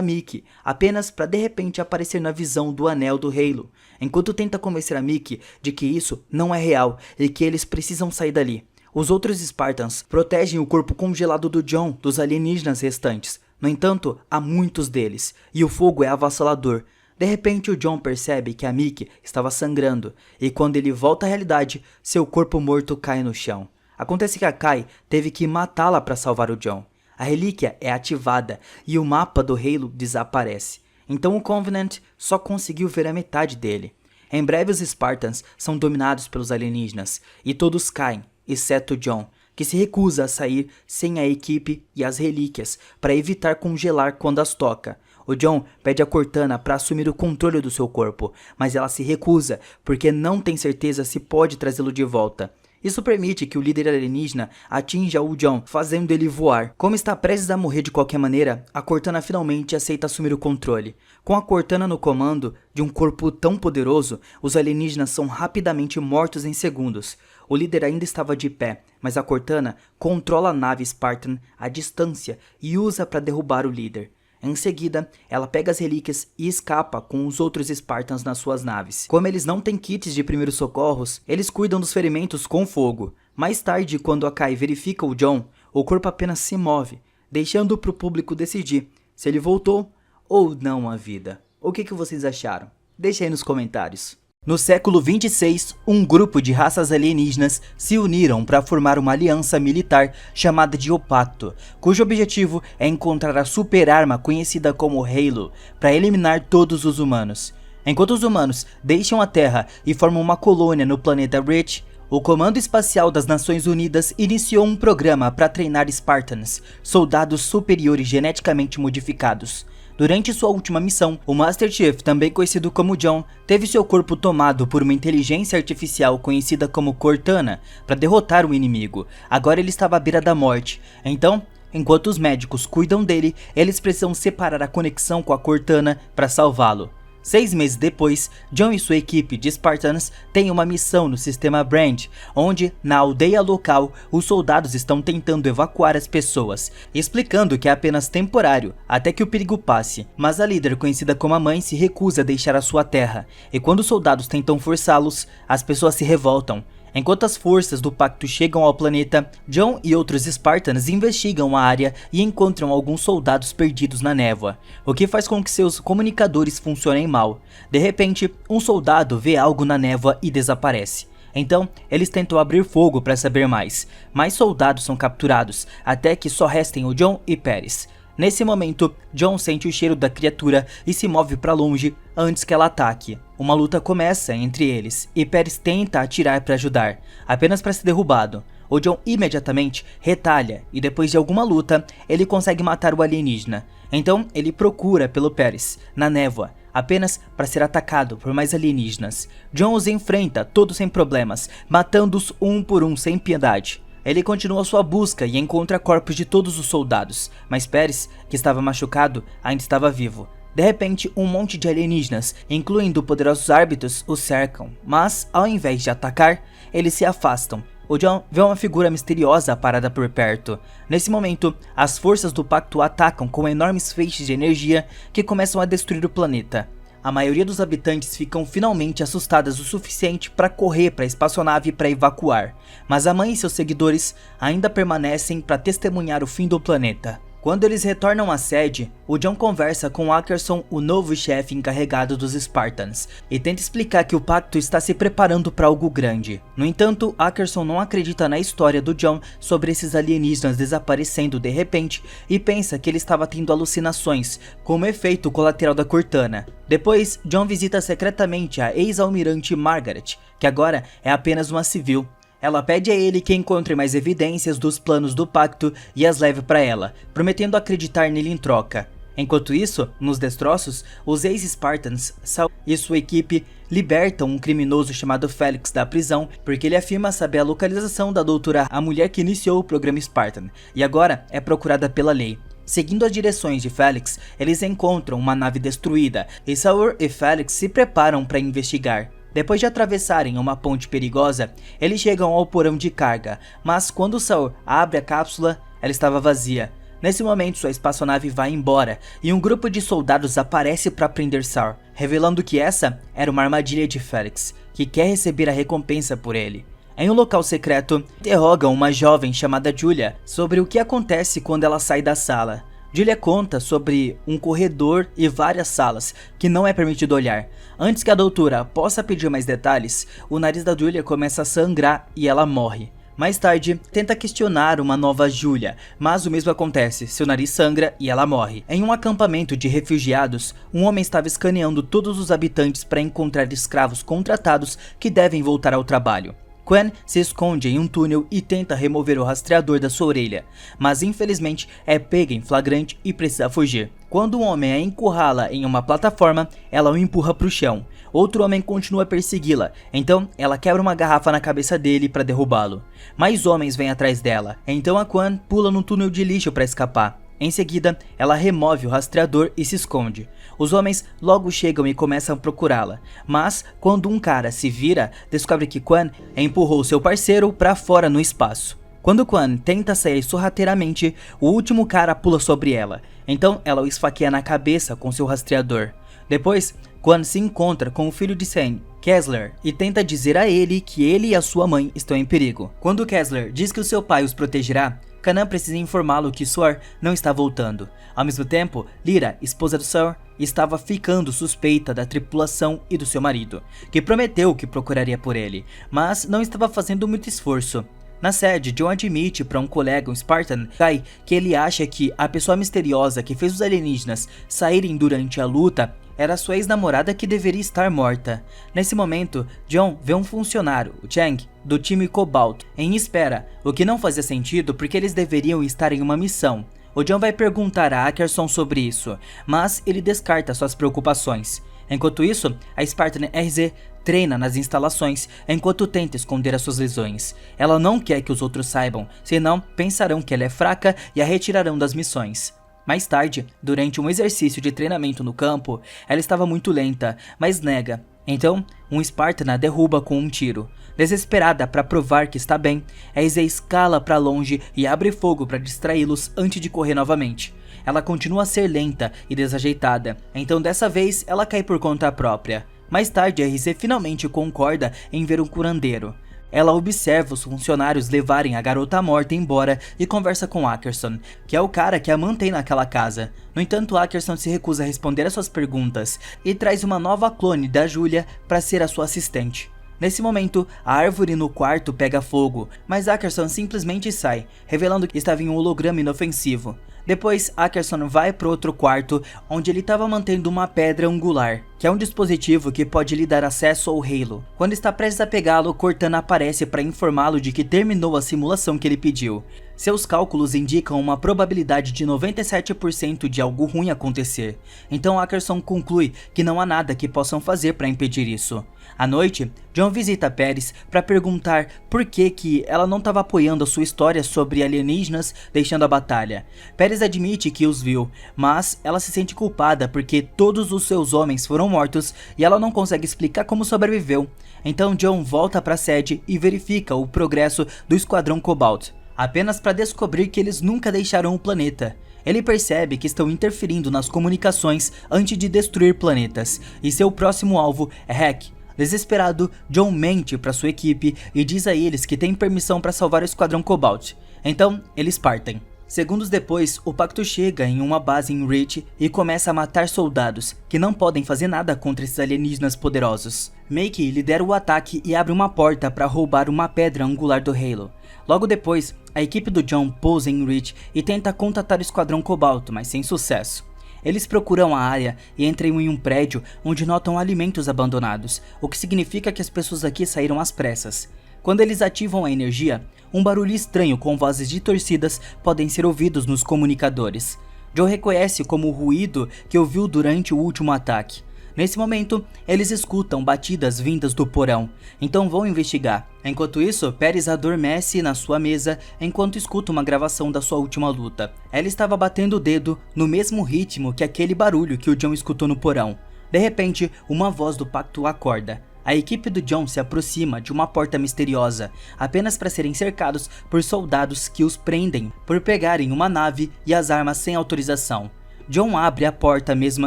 Mickey, apenas para de repente aparecer na visão do anel do Halo, enquanto tenta convencer a Mickey de que isso não é real e que eles precisam sair dali. Os outros Spartans protegem o corpo congelado do John dos alienígenas restantes. No entanto, há muitos deles, e o fogo é avassalador. De repente o John percebe que a Mickey estava sangrando, e quando ele volta à realidade, seu corpo morto cai no chão. Acontece que a Kai teve que matá-la para salvar o John. A relíquia é ativada e o mapa do Halo desaparece. Então o Covenant só conseguiu ver a metade dele. Em breve os Spartans são dominados pelos alienígenas e todos caem, exceto John, que se recusa a sair sem a equipe e as relíquias para evitar congelar quando as toca. O John pede a Cortana para assumir o controle do seu corpo, mas ela se recusa porque não tem certeza se pode trazê-lo de volta. Isso permite que o líder alienígena atinja o John, fazendo ele voar. Como está prestes a morrer de qualquer maneira, a Cortana finalmente aceita assumir o controle. Com a Cortana no comando de um corpo tão poderoso, os alienígenas são rapidamente mortos em segundos. O líder ainda estava de pé, mas a Cortana controla a nave Spartan à distância e usa para derrubar o líder. Em seguida, ela pega as relíquias e escapa com os outros Spartans nas suas naves. Como eles não têm kits de primeiros socorros, eles cuidam dos ferimentos com fogo. Mais tarde, quando a Kai verifica o John, o corpo apenas se move, deixando para o público decidir se ele voltou ou não à vida. O que vocês acharam? Deixe aí nos comentários. No século 26, um grupo de raças alienígenas se uniram para formar uma aliança militar chamada de O Pacto, cujo objetivo é encontrar a super-arma conhecida como Halo, para eliminar todos os humanos. Enquanto os humanos deixam a Terra e formam uma colônia no planeta Reach, o Comando Espacial das Nações Unidas iniciou um programa para treinar Spartans, soldados superiores geneticamente modificados. Durante sua última missão, o Master Chief, também conhecido como John, teve seu corpo tomado por uma inteligência artificial conhecida como Cortana para derrotar o inimigo. Agora ele estava à beira da morte. Então, enquanto os médicos cuidam dele, eles precisam separar a conexão com a Cortana para salvá-lo. 6 meses depois, John e sua equipe de Spartans têm uma missão no sistema Brand, onde, na aldeia local, os soldados estão tentando evacuar as pessoas, explicando que é apenas temporário, até que o perigo passe. Mas a líder, conhecida como a Mãe, se recusa a deixar a sua terra, e quando os soldados tentam forçá-los, as pessoas se revoltam. Enquanto as forças do pacto chegam ao planeta, John e outros Spartans investigam a área e encontram alguns soldados perdidos na névoa, o que faz com que seus comunicadores funcionem mal. De repente, um soldado vê algo na névoa e desaparece. Então, eles tentam abrir fogo para saber mais. Mais soldados são capturados, até que só restem o John e Paris. Nesse momento, John sente o cheiro da criatura e se move para longe antes que ela ataque. Uma luta começa entre eles e Paris tenta atirar para ajudar, apenas para ser derrubado. O John imediatamente retalha e depois de alguma luta, ele consegue matar o alienígena. Então ele procura pelo Paris, na névoa, apenas para ser atacado por mais alienígenas. John os enfrenta todos sem problemas, matando-os um por um sem piedade. Ele continua sua busca e encontra corpos de todos os soldados, mas Paris, que estava machucado, ainda estava vivo. De repente, um monte de alienígenas, incluindo poderosos árbitros, o cercam, mas ao invés de atacar, eles se afastam. O John vê uma figura misteriosa parada por perto. Nesse momento, as forças do pacto atacam com enormes feixes de energia que começam a destruir o planeta. A maioria dos habitantes ficam finalmente assustadas o suficiente para correr para a espaçonave para evacuar, mas a Mãe e seus seguidores ainda permanecem para testemunhar o fim do planeta. Quando eles retornam à sede, o John conversa com Ackerson, o novo chefe encarregado dos Spartans, e tenta explicar que o pacto está se preparando para algo grande. No entanto, Ackerson não acredita na história do John sobre esses alienígenas desaparecendo de repente e pensa que ele estava tendo alucinações, como efeito colateral da Cortana. Depois, John visita secretamente a ex-almirante Margaret, que agora é apenas uma civil. Ela pede a ele que encontre mais evidências dos planos do pacto e as leve para ela, prometendo acreditar nele em troca. Enquanto isso, nos destroços, os ex-Spartans, Saul e sua equipe libertam um criminoso chamado Felix da prisão porque ele afirma saber a localização da doutora, a mulher que iniciou o programa Spartan, e agora é procurada pela lei. Seguindo as direções de Felix, eles encontram uma nave destruída e Saul e Felix se preparam para investigar. Depois de atravessarem uma ponte perigosa, eles chegam ao porão de carga, mas quando Saul abre a cápsula, ela estava vazia. Nesse momento, sua espaçonave vai embora e um grupo de soldados aparece para prender Saul, revelando que essa era uma armadilha de Felix, que quer receber a recompensa por ele. Em um local secreto, interrogam uma jovem chamada Julia sobre o que acontece quando ela sai da sala. Julia conta sobre um corredor e várias salas que não é permitido olhar. Antes que a doutora possa pedir mais detalhes, o nariz da Julia começa a sangrar e ela morre. Mais tarde, tenta questionar uma nova Julia, mas o mesmo acontece, seu nariz sangra e ela morre. Em um acampamento de refugiados, um homem estava escaneando todos os habitantes para encontrar escravos contratados que devem voltar ao trabalho. Quen se esconde em um túnel e tenta remover o rastreador da sua orelha, mas infelizmente é pega em flagrante e precisa fugir. Quando um homem a encurrala em uma plataforma, ela o empurra para o chão. Outro homem continua a persegui-la, então ela quebra uma garrafa na cabeça dele para derrubá-lo. Mais homens vêm atrás dela, então a Quen pula no túnel de lixo para escapar. Em seguida, ela remove o rastreador e se esconde. Os homens logo chegam e começam a procurá-la, mas quando um cara se vira, descobre que Quen empurrou seu parceiro para fora no espaço. Quando Quen tenta sair sorrateiramente, o último cara pula sobre ela, então ela o esfaqueia na cabeça com seu rastreador. Depois, Quen se encontra com o filho de Sen, Kessler, e tenta dizer a ele que ele e a sua mãe estão em perigo. Quando Kessler diz que o seu pai os protegerá, Kanan precisa informá-lo que Soar não está voltando. Ao mesmo tempo, Lyra, esposa do Soar, estava ficando suspeita da tripulação e do seu marido, que prometeu que procuraria por ele, mas não estava fazendo muito esforço. Na sede, John admite para um colega, um Spartan, Kai, que ele acha que a pessoa misteriosa que fez os alienígenas saírem durante a luta era sua ex-namorada que deveria estar morta. Nesse momento, John vê um funcionário, o Chang, do time Cobalt, em espera, o que não fazia sentido porque eles deveriam estar em uma missão. O John vai perguntar a Ackerson sobre isso, mas ele descarta suas preocupações. Enquanto isso, a Spartan RZ treina nas instalações enquanto tenta esconder as suas lesões. Ela não quer que os outros saibam, senão pensarão que ela é fraca e a retirarão das missões. Mais tarde, durante um exercício de treinamento no campo, ela estava muito lenta, mas nega. Então, um Spartan a derruba com um tiro. Desesperada para provar que está bem, a RZ escala para longe e abre fogo para distraí-los antes de correr novamente. Ela continua a ser lenta e desajeitada, então dessa vez ela cai por conta própria. Mais tarde, a RZ finalmente concorda em ver um curandeiro. Ela observa os funcionários levarem a garota morta embora e conversa com Ackerson, que é o cara que a mantém naquela casa. No entanto, Ackerson se recusa a responder às suas perguntas e traz uma nova clone da Julia para ser a sua assistente. Nesse momento, a árvore no quarto pega fogo, mas Ackerson simplesmente sai, revelando que estava em um holograma inofensivo. Depois, Ackerson vai para outro quarto, onde ele estava mantendo uma pedra angular, que é um dispositivo que pode lhe dar acesso ao Halo. Quando está prestes a pegá-lo, Cortana aparece para informá-lo de que terminou a simulação que ele pediu. Seus cálculos indicam uma probabilidade de 97% de algo ruim acontecer, então Ackerson conclui que não há nada que possam fazer para impedir isso. À noite, John visita Paris para perguntar por que ela não estava apoiando a sua história sobre alienígenas deixando a batalha. Paris admite que os viu, mas ela se sente culpada porque todos os seus homens foram mortos e ela não consegue explicar como sobreviveu. Então John volta para a sede e verifica o progresso do Esquadrão Cobalt, apenas para descobrir que eles nunca deixaram o planeta. Ele percebe que estão interferindo nas comunicações antes de destruir planetas, e seu próximo alvo é Hack. Desesperado, John mente para sua equipe e diz a eles que tem permissão para salvar o Esquadrão Cobalt. Então, eles partem. Segundos depois, o Pacto chega em uma base em Reach e começa a matar soldados, que não podem fazer nada contra esses alienígenas poderosos. Make lidera o ataque e abre uma porta para roubar uma pedra angular do Halo. Logo depois, a equipe do John pousa em Reach e tenta contatar o Esquadrão Cobalto, mas sem sucesso. Eles procuram a área e entram em um prédio onde notam alimentos abandonados, o que significa que as pessoas aqui saíram às pressas. Quando eles ativam a energia, um barulho estranho com vozes distorcidas podem ser ouvidos nos comunicadores. John reconhece como o ruído que ouviu durante o último ataque. Nesse momento, eles escutam batidas vindas do porão, então vão investigar. Enquanto isso, Paris adormece na sua mesa enquanto escuta uma gravação da sua última luta. Ela estava batendo o dedo no mesmo ritmo que aquele barulho que o John escutou no porão. De repente, uma voz do pacto acorda. A equipe do John se aproxima de uma porta misteriosa, apenas para serem cercados por soldados que os prendem por pegarem uma nave e as armas sem autorização. John abre a porta mesmo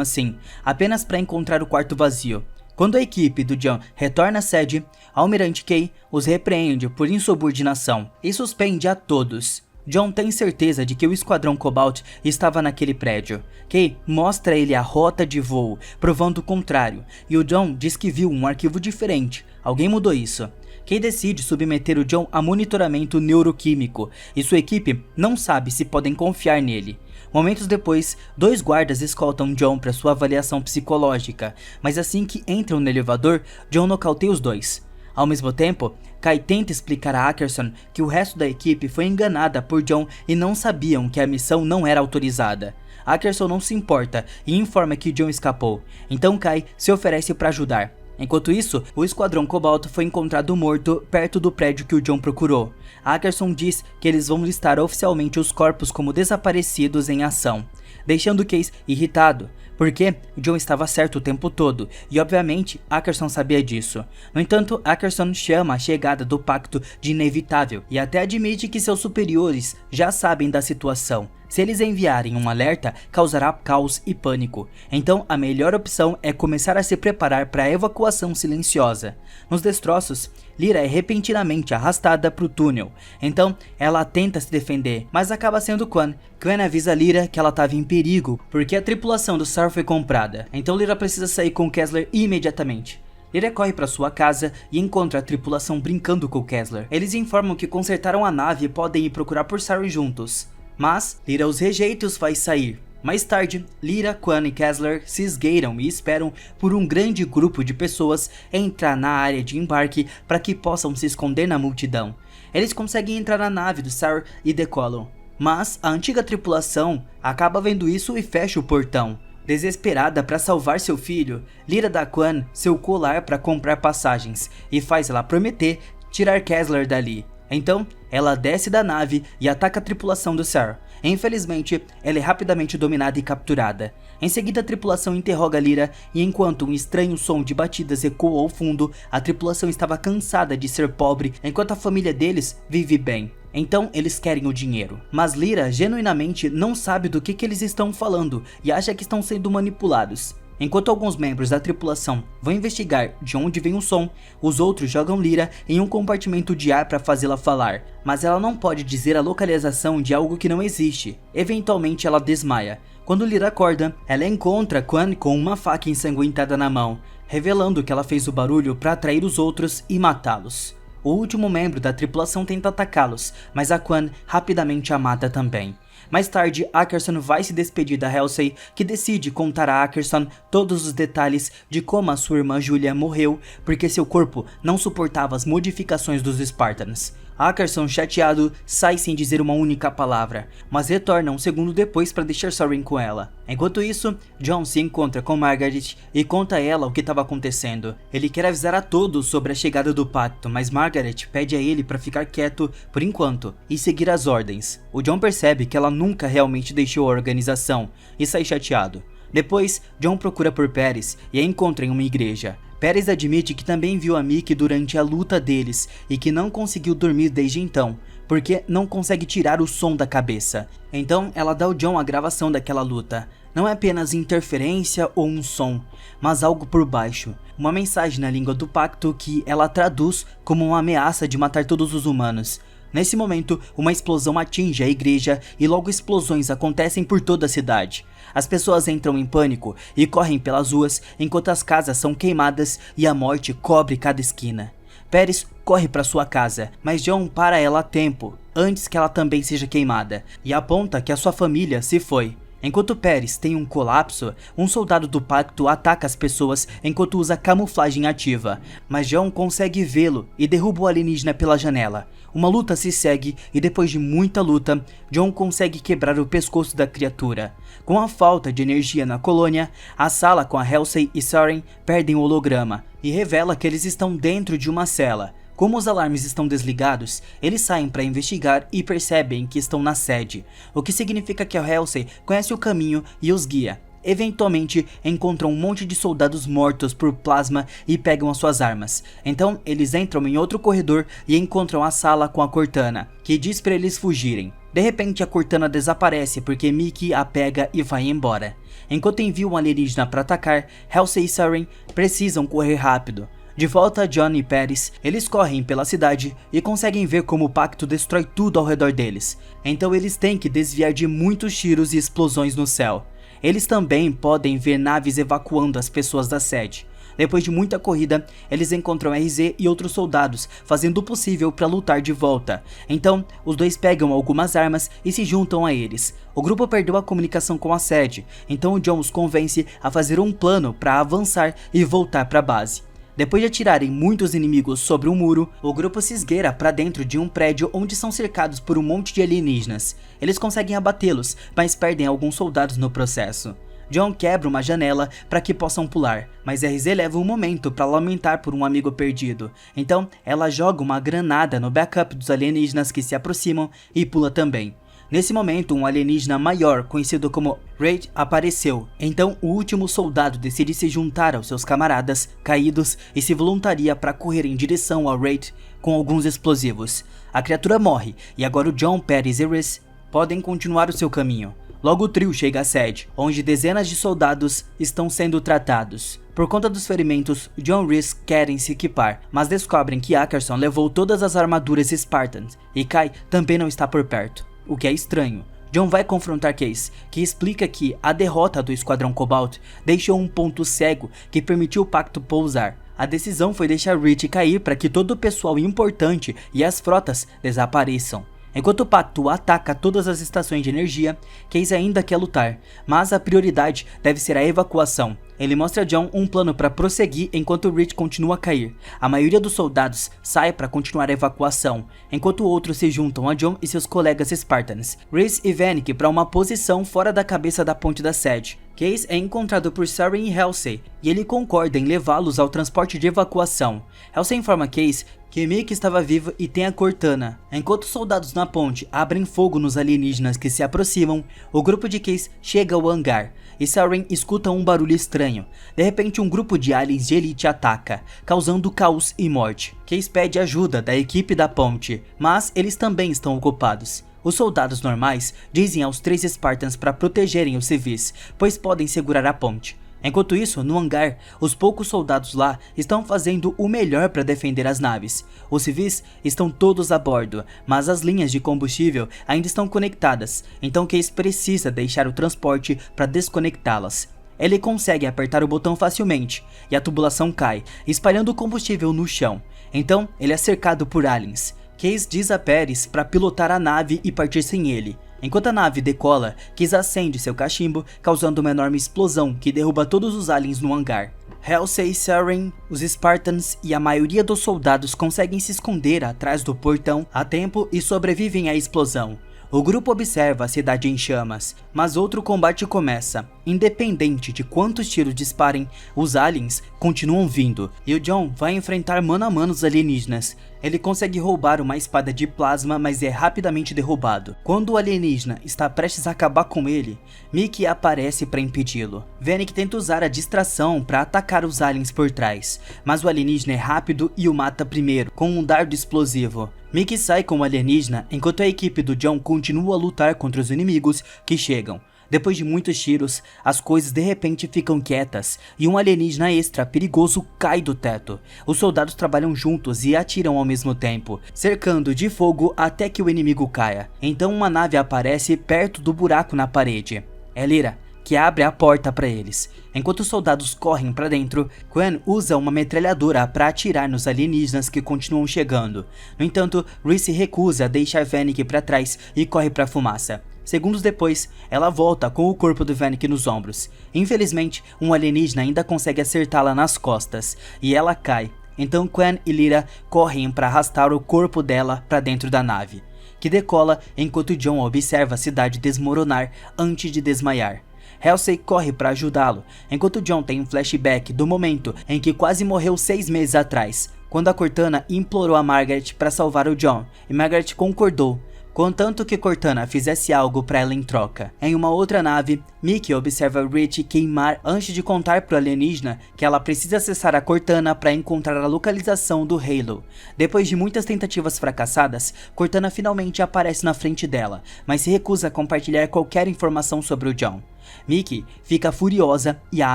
assim, apenas para encontrar o quarto vazio. Quando a equipe do John retorna à sede, Almirante Kay os repreende por insubordinação e suspende a todos. John tem certeza de que o Esquadrão Cobalt estava naquele prédio. Kay mostra a ele a rota de voo, provando o contrário, e o John diz que viu um arquivo diferente. Alguém mudou isso. Kay decide submeter o John a monitoramento neuroquímico, e sua equipe não sabe se podem confiar nele. Momentos depois, 2 guardas escoltam John para sua avaliação psicológica, mas assim que entram no elevador, John nocauteia os 2. Ao mesmo tempo, Kay tenta explicar a Ackerson que o resto da equipe foi enganada por John e não sabiam que a missão não era autorizada. Ackerson não se importa e informa que John escapou, então Kay se oferece para ajudar. Enquanto isso, o Esquadrão Cobalt foi encontrado morto perto do prédio que o John procurou. Ackerson diz que eles vão listar oficialmente os corpos como desaparecidos em ação, deixando Case irritado, porque John estava certo o tempo todo, e obviamente Ackerson sabia disso. No entanto, Ackerson chama a chegada do pacto de inevitável, e até admite que seus superiores já sabem da situação. Se eles enviarem um alerta, causará caos e pânico. Então a melhor opção é começar a se preparar para a evacuação silenciosa. Nos destroços, Lyra é repentinamente arrastada para o túnel. Então ela tenta se defender, mas acaba sendo Quan. Quan avisa Lyra que ela estava em perigo, porque a tripulação do SAR foi comprada. Então Lyra precisa sair com Kessler imediatamente. Lyra corre para sua casa e encontra a tripulação brincando com Kessler. Eles informam que consertaram a nave e podem ir procurar por SAR juntos. Mas Lyra os rejeita e os faz sair. Mais tarde, Lyra, Quan e Kessler se esgueiram e esperam por um grande grupo de pessoas entrar na área de embarque para que possam se esconder na multidão. Eles conseguem entrar na nave do SAR e decolam. Mas a antiga tripulação acaba vendo isso e fecha o portão. Desesperada para salvar seu filho, Lyra dá a Quan seu colar para comprar passagens e faz ela prometer tirar Kessler dali. Então, ela desce da nave e ataca a tripulação do SAR. Infelizmente, ela é rapidamente dominada e capturada. Em seguida, a tripulação interroga Lyra e enquanto um estranho som de batidas ecoa ao fundo, a tripulação estava cansada de ser pobre enquanto a família deles vive bem. Então eles querem o dinheiro. Mas Lyra genuinamente não sabe do que eles estão falando e acha que estão sendo manipulados. Enquanto alguns membros da tripulação vão investigar de onde vem o som, os outros jogam Lyra em um compartimento de ar para fazê-la falar, mas ela não pode dizer a localização de algo que não existe. Eventualmente ela desmaia. Quando Lyra acorda, ela encontra Quan com uma faca ensanguentada na mão, revelando que ela fez o barulho para atrair os outros e matá-los. O último membro da tripulação tenta atacá-los, mas a Quan rapidamente a mata também. Mais tarde, Ackerson vai se despedir da Halsey, que decide contar a Ackerson todos os detalhes de como a sua irmã Julia morreu porque seu corpo não suportava as modificações dos Spartans. Ackerson, chateado, sai sem dizer uma única palavra, mas retorna um segundo depois para deixar Soren com ela. Enquanto isso, John se encontra com Margaret e conta a ela o que estava acontecendo. Ele quer avisar a todos sobre a chegada do pacto, mas Margaret pede a ele para ficar quieto por enquanto e seguir as ordens. O John percebe que ela nunca realmente deixou a organização e sai chateado. Depois, John procura por Paris e a encontra em uma igreja. Paris admite que também viu a Mickey durante a luta deles e que não conseguiu dormir desde então, porque não consegue tirar o som da cabeça. Então ela dá ao John a gravação daquela luta. Não é apenas interferência ou um som, mas algo por baixo. Uma mensagem na língua do pacto que ela traduz como uma ameaça de matar todos os humanos. Nesse momento, uma explosão atinge a igreja e logo explosões acontecem por toda a cidade. As pessoas entram em pânico e correm pelas ruas enquanto as casas são queimadas e a morte cobre cada esquina. Paris corre para sua casa, mas John para ela a tempo, antes que ela também seja queimada, e aponta que a sua família se foi. Enquanto Paris tem um colapso, um soldado do pacto ataca as pessoas enquanto usa camuflagem ativa, mas John consegue vê-lo e derruba o alienígena pela janela. Uma luta se segue e depois de muita luta, John consegue quebrar o pescoço da criatura. Com a falta de energia na colônia, a sala com a Halsey e Soren perdem o holograma e revela que eles estão dentro de uma cela. Como os alarmes estão desligados, eles saem para investigar e percebem que estão na sede, o que significa que a Halsey conhece o caminho e os guia. Eventualmente, encontram um monte de soldados mortos por plasma e pegam as suas armas. Então, eles entram em outro corredor e encontram a sala com a Cortana, que diz para eles fugirem. De repente, a Cortana desaparece porque Mickey a pega e vai embora. Enquanto envia um alienígena para atacar, Halsey e Soren precisam correr rápido. De volta a John e Paris, eles correm pela cidade e conseguem ver como o pacto destrói tudo ao redor deles. Então eles têm que desviar de muitos tiros e explosões no céu. Eles também podem ver naves evacuando as pessoas da sede. Depois de muita corrida, eles encontram RZ e outros soldados, fazendo o possível para lutar de volta. Então, os dois pegam algumas armas e se juntam a eles. O grupo perdeu a comunicação com a sede, então o John os convence a fazer um plano para avançar e voltar para a base. Depois de atirarem muitos inimigos sobre um muro, o grupo se esgueira para dentro de um prédio onde são cercados por um monte de alienígenas. Eles conseguem abatê-los, mas perdem alguns soldados no processo. John quebra uma janela para que possam pular, mas RZ leva um momento para lamentar por um amigo perdido. Então, ela joga uma granada no backup dos alienígenas que se aproximam e pula também. Nesse momento, um alienígena maior, conhecido como Wraith, apareceu. Então, o último soldado decide se juntar aos seus camaradas caídos e se voluntaria para correr em direção ao Wraith com alguns explosivos. A criatura morre e agora o John, Paris e Rhys podem continuar o seu caminho. Logo o trio chega à sede, onde dezenas de soldados estão sendo tratados. Por conta dos ferimentos, John e Rhys querem se equipar, mas descobrem que Ackerson levou todas as armaduras Spartans e Kai também não está por perto, o que é estranho. John vai confrontar Case, que explica que a derrota do Esquadrão Cobalt deixou um ponto cego que permitiu o pacto pousar. A decisão foi deixar Rich cair para que todo o pessoal importante e as frotas desapareçam. Enquanto o pacto ataca todas as estações de energia, Case ainda quer lutar, mas a prioridade deve ser a evacuação. Ele mostra a John um plano para prosseguir enquanto Rich continua a cair. A maioria dos soldados sai para continuar a evacuação, enquanto outros se juntam a John e seus colegas Spartans, Rhys e Vanek, para uma posição fora da cabeça da ponte da sede. Case é encontrado por Soren e Halsey, e ele concorda em levá-los ao transporte de evacuação. Halsey informa Case que Mickey estava vivo e tem a Cortana. Enquanto os soldados na ponte abrem fogo nos alienígenas que se aproximam, o grupo de Case chega ao hangar, e Soren escuta um barulho estranho. De repente, um grupo de aliens de elite ataca, causando caos e morte. Case pede ajuda da equipe da ponte, mas eles também estão ocupados. Os soldados normais dizem aos 3 Spartans para protegerem os civis, pois podem segurar a ponte. Enquanto isso, no hangar, os poucos soldados lá estão fazendo o melhor para defender as naves. Os civis estão todos a bordo, mas as linhas de combustível ainda estão conectadas, então Case precisa deixar o transporte para desconectá-las. Ele consegue apertar o botão facilmente, e a tubulação cai, espalhando o combustível no chão. Então, ele é cercado por aliens. Case diz a Paris para pilotar a nave e partir sem ele. Enquanto a nave decola, Case acende seu cachimbo, causando uma enorme explosão que derruba todos os aliens no hangar. Halsey, Soren, os Spartans e a maioria dos soldados conseguem se esconder atrás do portão a tempo e sobrevivem à explosão. O grupo observa a cidade em chamas, mas outro combate começa. Independente de quantos tiros disparem, os aliens continuam vindo, e o John vai enfrentar mano a mano os alienígenas. Ele consegue roubar uma espada de plasma, mas é rapidamente derrubado. Quando o alienígena está prestes a acabar com ele, Mickey aparece para impedi-lo. Vanek tenta usar a distração para atacar os aliens por trás, mas o alienígena é rápido e o mata primeiro, com um dardo explosivo. Mickey sai com o alienígena, enquanto a equipe do John continua a lutar contra os inimigos que chegam. Depois de muitos tiros, as coisas de repente ficam quietas e um alienígena extra perigoso cai do teto. Os soldados trabalham juntos e atiram ao mesmo tempo, cercando de fogo até que o inimigo caia. Então uma nave aparece perto do buraco na parede. É Lyra, que abre a porta para eles. Enquanto os soldados correm para dentro, Quen usa uma metralhadora para atirar nos alienígenas que continuam chegando. No entanto, Rhys se recusa a deixar Vanek para trás e corre para a fumaça. Segundos depois, ela volta com o corpo do Vanek nos ombros. Infelizmente, um alienígena ainda consegue acertá-la nas costas, e ela cai. Então Quan e Lyra correm para arrastar o corpo dela para dentro da nave, que decola enquanto John observa a cidade desmoronar antes de desmaiar. Halsey corre para ajudá-lo, enquanto John tem um flashback do momento em que quase morreu 6 meses atrás, quando a Cortana implorou a Margaret para salvar o John, e Margaret concordou, contanto que Cortana fizesse algo para ela em troca. Em uma outra nave, Mickey observa Rich queimar antes de contar pro alienígena que ela precisa acessar a Cortana para encontrar a localização do Halo. Depois de muitas tentativas fracassadas, Cortana finalmente aparece na frente dela, mas se recusa a compartilhar qualquer informação sobre o John. Mickey fica furiosa e a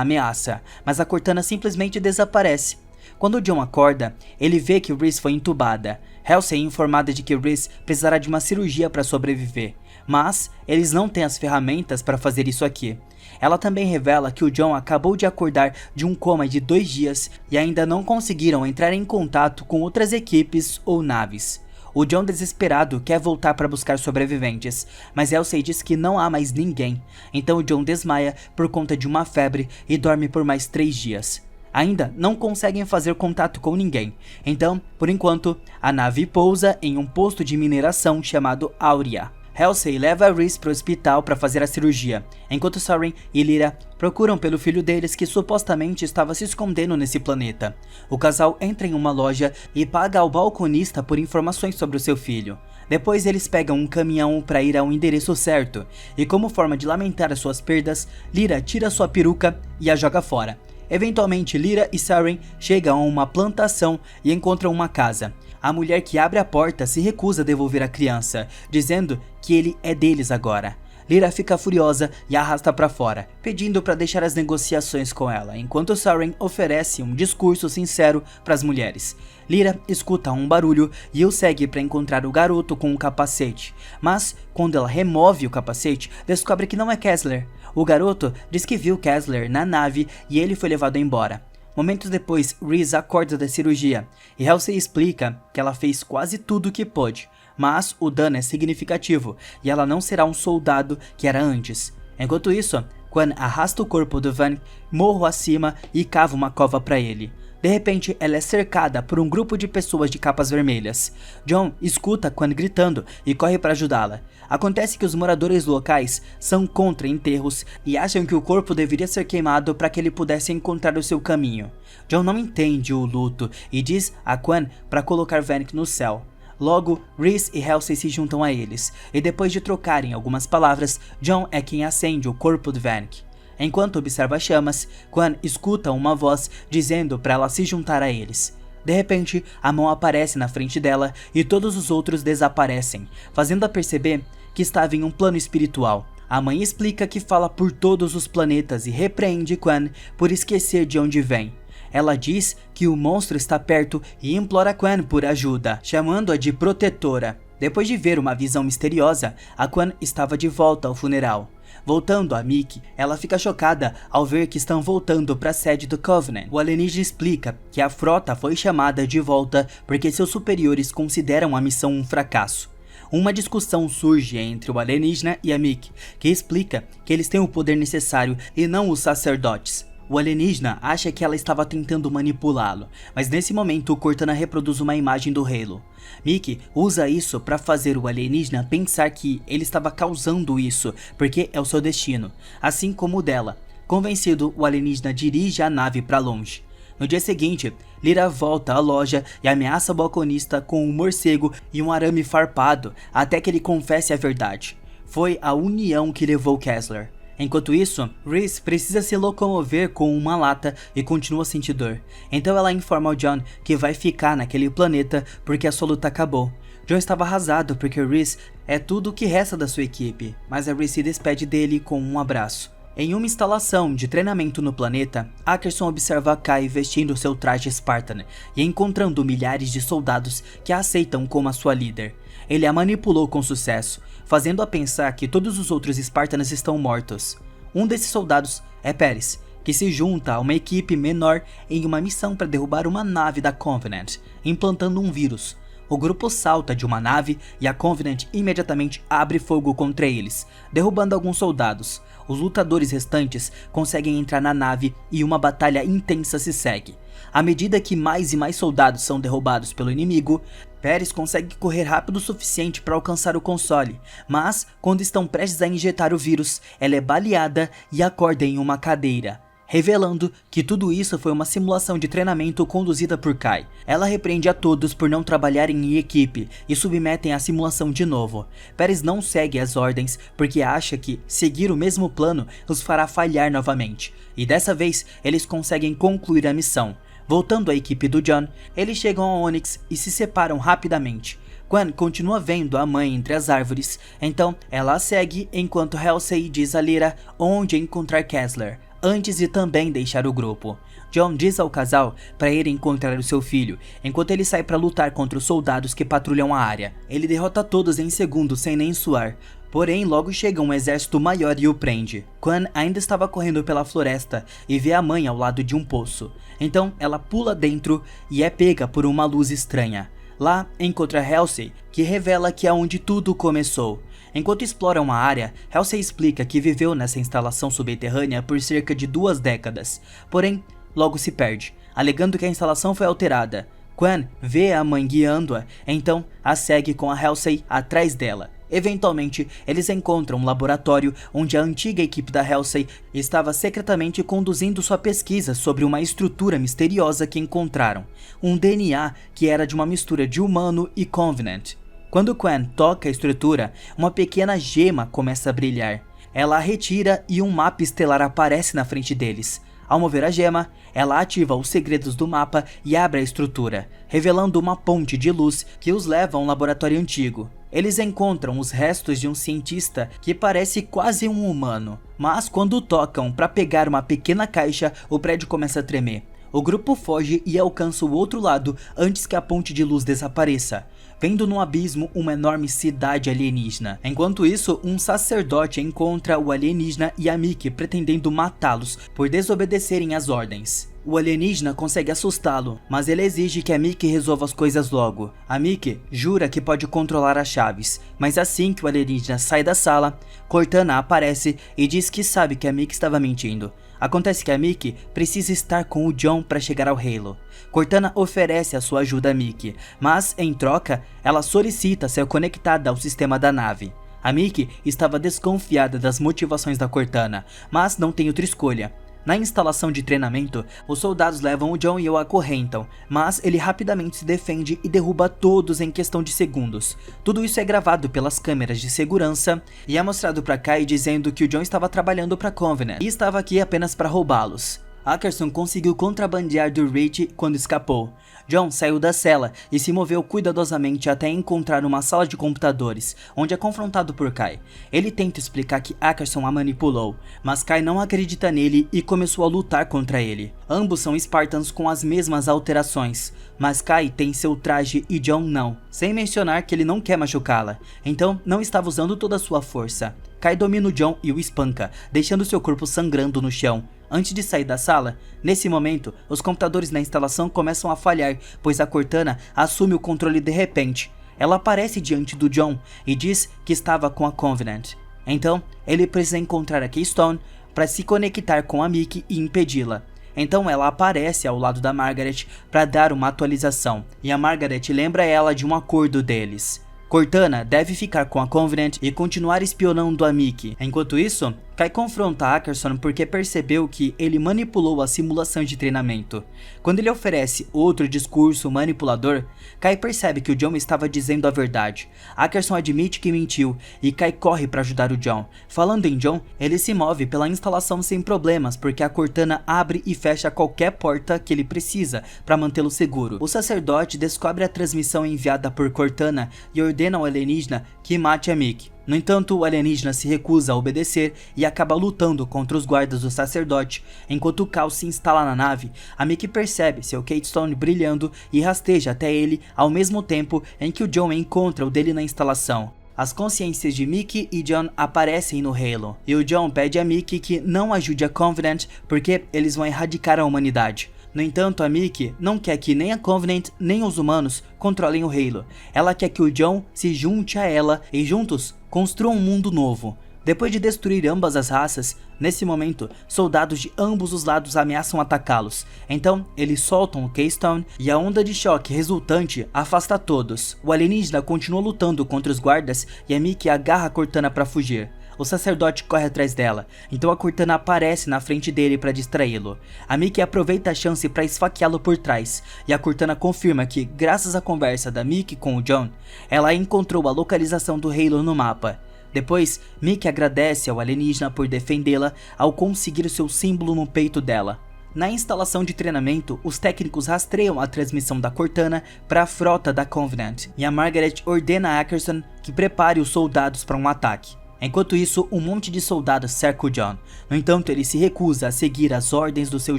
ameaça, mas a Cortana simplesmente desaparece. Quando John acorda, ele vê que Rhys foi entubada. Halsey é informada de que Rhys precisará de uma cirurgia para sobreviver, mas eles não têm as ferramentas para fazer isso aqui. Ela também revela que o John acabou de acordar de um coma de 2 dias e ainda não conseguiram entrar em contato com outras equipes ou naves. O John, desesperado, quer voltar para buscar sobreviventes, mas Halsey diz que não há mais ninguém. Então o John desmaia por conta de uma febre e dorme por mais 3 dias. Ainda não conseguem fazer contato com ninguém, então, por enquanto, a nave pousa em um posto de mineração chamado Aurea. Halsey leva Rhys para o hospital para fazer a cirurgia, enquanto Soren e Lyra procuram pelo filho deles que supostamente estava se escondendo nesse planeta. O casal entra em uma loja e paga ao balconista por informações sobre o seu filho. Depois eles pegam um caminhão para ir ao endereço certo, e como forma de lamentar as suas perdas, Lyra tira sua peruca e a joga fora. Eventualmente, Lyra e Soren chegam a uma plantação e encontram uma casa. A mulher que abre a porta se recusa a devolver a criança, dizendo que ele é deles agora. Lyra fica furiosa e a arrasta para fora, pedindo para deixar as negociações com ela, enquanto Soren oferece um discurso sincero para as mulheres. Lyra escuta um barulho e o segue para encontrar o garoto com o capacete, mas quando ela remove o capacete, descobre que não é Kessler. O garoto diz que viu Kessler na nave e ele foi levado embora. Momentos depois, Rhys acorda da cirurgia e Halsey explica que ela fez quase tudo o que pôde, mas o dano é significativo e ela não será um soldado que era antes. Enquanto isso, Quan arrasta o corpo do Van morro acima e cava uma cova para ele. De repente, ela é cercada por um grupo de pessoas de capas vermelhas. John escuta Quan gritando e corre para ajudá-la. Acontece que os moradores locais são contra enterros e acham que o corpo deveria ser queimado para que ele pudesse encontrar o seu caminho. John não entende o luto e diz a Quan para colocar Vanek no céu. Logo, Rhys e Halsey se juntam a eles, e depois de trocarem algumas palavras, John é quem acende o corpo de Vanek. Enquanto observa as chamas, Quan escuta uma voz dizendo para ela se juntar a eles. De repente, a mão aparece na frente dela e todos os outros desaparecem, fazendo-a perceber que estava em um plano espiritual. A mãe explica que fala por todos os planetas e repreende Quan por esquecer de onde vem. Ela diz que o monstro está perto e implora Quan por ajuda, chamando-a de protetora. Depois de ver uma visão misteriosa, a Quan estava de volta ao funeral. Voltando a Mickey, ela fica chocada ao ver que estão voltando para a sede do Covenant. O alienígena explica que a frota foi chamada de volta porque seus superiores consideram a missão um fracasso. Uma discussão surge entre o alienígena e a Mickey, que explica que eles têm o poder necessário e não os sacerdotes. O alienígena acha que ela estava tentando manipulá-lo, mas nesse momento Cortana reproduz uma imagem do Halo. Mickey usa isso para fazer o alienígena pensar que ele estava causando isso, porque é o seu destino, assim como o dela. Convencido, o alienígena dirige a nave para longe. No dia seguinte, Lyra volta à loja e ameaça o balconista com um morcego e um arame farpado até que ele confesse a verdade. Foi a união que levou Kessler. Enquanto isso, Rhys precisa se locomover com uma lata e continua a sentir dor. Então ela informa ao John que vai ficar naquele planeta porque a sua luta acabou. John estava arrasado porque Rhys é tudo o que resta da sua equipe, mas a Rhys se despede dele com um abraço. Em uma instalação de treinamento no planeta, Ackerson observa Kai vestindo seu traje Spartan e encontrando milhares de soldados que a aceitam como a sua líder. Ele a manipulou com sucesso, fazendo-a pensar que todos os outros Spartans estão mortos. Um desses soldados é Pérez, que se junta a uma equipe menor em uma missão para derrubar uma nave da Covenant, implantando um vírus. o grupo salta de uma nave e a Covenant imediatamente abre fogo contra eles, derrubando alguns soldados. Os lutadores restantes conseguem entrar na nave e uma batalha intensa se segue. À medida que mais e mais soldados são derrubados pelo inimigo, Paris consegue correr rápido o suficiente para alcançar o console, mas quando estão prestes a injetar o vírus, ela é baleada e acorda em uma cadeira, revelando que tudo isso foi uma simulação de treinamento conduzida por Kai. Ela repreende a todos por não trabalharem em equipe e submetem à simulação de novo. Paris não segue as ordens porque acha que seguir o mesmo plano os fará falhar novamente, e dessa vez eles conseguem concluir a missão. Voltando à equipe do John, eles chegam a Onyx e se separam rapidamente. Gwen continua vendo a mãe entre as árvores, então ela a segue enquanto Halsey diz a Lyra onde encontrar Kessler, antes de também deixar o grupo. John diz ao casal para ir encontrar o seu filho, enquanto ele sai para lutar contra os soldados que patrulham a área. Ele derrota todos em segundos sem nem suar, porém logo chega um exército maior e o prende. Gwen ainda estava correndo pela floresta e vê a mãe ao lado de um poço, então ela pula dentro e é pega por uma luz estranha. Lá encontra Halsey, que revela que é onde tudo começou. Enquanto exploram a área, Halsey explica que viveu nessa instalação subterrânea por cerca de 2 décadas, porém logo se perde, alegando que a instalação foi alterada. Gwen vê a mãe guiando-a, então a segue com a Halsey atrás dela. Eventualmente, eles encontram um laboratório onde a antiga equipe da Halsey estava secretamente conduzindo sua pesquisa sobre uma estrutura misteriosa que encontraram, um DNA que era de uma mistura de humano e Covenant. Quando Gwen toca a estrutura, uma pequena gema começa a brilhar. Ela a retira e um mapa estelar aparece na frente deles. Ao mover a gema, ela ativa os segredos do mapa e abre a estrutura, revelando uma ponte de luz que os leva a um laboratório antigo. Eles encontram os restos de um cientista que parece quase um humano, mas quando tocam para pegar uma pequena caixa, o prédio começa a tremer. O grupo foge e alcança o outro lado antes que a ponte de luz desapareça, vendo no abismo uma enorme cidade alienígena. Enquanto isso, um sacerdote encontra o alienígena e a Mickey pretendendo matá-los por desobedecerem às ordens. O alienígena consegue assustá-lo, mas ele exige que a Mickey resolva as coisas logo. A Mickey jura que pode controlar as chaves, mas assim que o alienígena sai da sala, Cortana aparece e diz que sabe que a Mickey estava mentindo. Acontece que a Mickey precisa estar com o John para chegar ao Halo. Cortana oferece a sua ajuda a Mickey, mas em troca, ela solicita ser conectada ao sistema da nave. A Mickey estava desconfiada das motivações da Cortana, mas não tem outra escolha. Na instalação de treinamento, os soldados levam o John e o acorrentam, mas ele rapidamente se defende e derruba todos em questão de segundos. Tudo isso é gravado pelas câmeras de segurança e é mostrado para Kai dizendo que o John estava trabalhando para Covenant e estava aqui apenas para roubá-los. Ackerson conseguiu contrabandear do Rich quando escapou. John saiu da cela e se moveu cuidadosamente até encontrar uma sala de computadores, onde é confrontado por Kai. Ele tenta explicar que Ackerson a manipulou, mas Kai não acredita nele e começou a lutar contra ele. Ambos são Spartans com as mesmas alterações, mas Kai tem seu traje e John não, sem mencionar que ele não quer machucá-la, então não estava usando toda a sua força. Kai domina o John e o espanca, deixando seu corpo sangrando no chão. Antes de sair da sala, nesse momento, os computadores na instalação começam a falhar, pois a Cortana assume o controle de repente. Ela aparece diante do John e diz que estava com a Covenant. Então, ele precisa encontrar a Keystone para se conectar com a Mickey e impedi-la. Então ela aparece ao lado da Margaret para dar uma atualização, e a Margaret lembra ela de um acordo deles. Cortana deve ficar com a Covenant e continuar espionando a Mickey. Enquanto isso, Kai confronta Ackerson porque percebeu que ele manipulou a simulação de treinamento. Quando ele oferece outro discurso manipulador, Kai percebe que o John estava dizendo a verdade. Ackerson admite que mentiu e Kai corre para ajudar o John. Falando em John, ele se move pela instalação sem problemas porque a Cortana abre e fecha qualquer porta que ele precisa para mantê-lo seguro. O sacerdote descobre a transmissão enviada por Cortana e ordena ao alienígena que mate a Mickey. No entanto, o alienígena se recusa a obedecer e acaba lutando contra os guardas do sacerdote. Enquanto o caos se instala na nave, a Mickey percebe seu Keystone brilhando e rasteja até ele ao mesmo tempo em que o John encontra o dele na instalação. As consciências de Mickey e John aparecem no Halo, e o John pede a Mickey que não ajude a Covenant porque eles vão erradicar a humanidade. No entanto, a Mickey não quer que nem a Covenant nem os humanos controlem o Halo. Ela quer que o John se junte a ela e juntos construam um mundo novo. Depois de destruir ambas as raças, nesse momento, soldados de ambos os lados ameaçam atacá-los. Então, eles soltam o Keystone e a onda de choque resultante afasta todos. O alienígena continua lutando contra os guardas e a Mickey agarra a Cortana para fugir. O sacerdote corre atrás dela, então a Cortana aparece na frente dele para distraí-lo. A Mickey aproveita a chance para esfaqueá-lo por trás, e a Cortana confirma que, graças à conversa da Mickey com o John, ela encontrou a localização do Halo no mapa. Depois, Mickey agradece ao alienígena por defendê-la ao conseguir seu símbolo no peito dela. Na instalação de treinamento, os técnicos rastreiam a transmissão da Cortana para a frota da Covenant, e a Margaret ordena a Ackerson que prepare os soldados para um ataque. Enquanto isso, um monte de soldados cerca o John. No entanto, ele se recusa a seguir as ordens do seu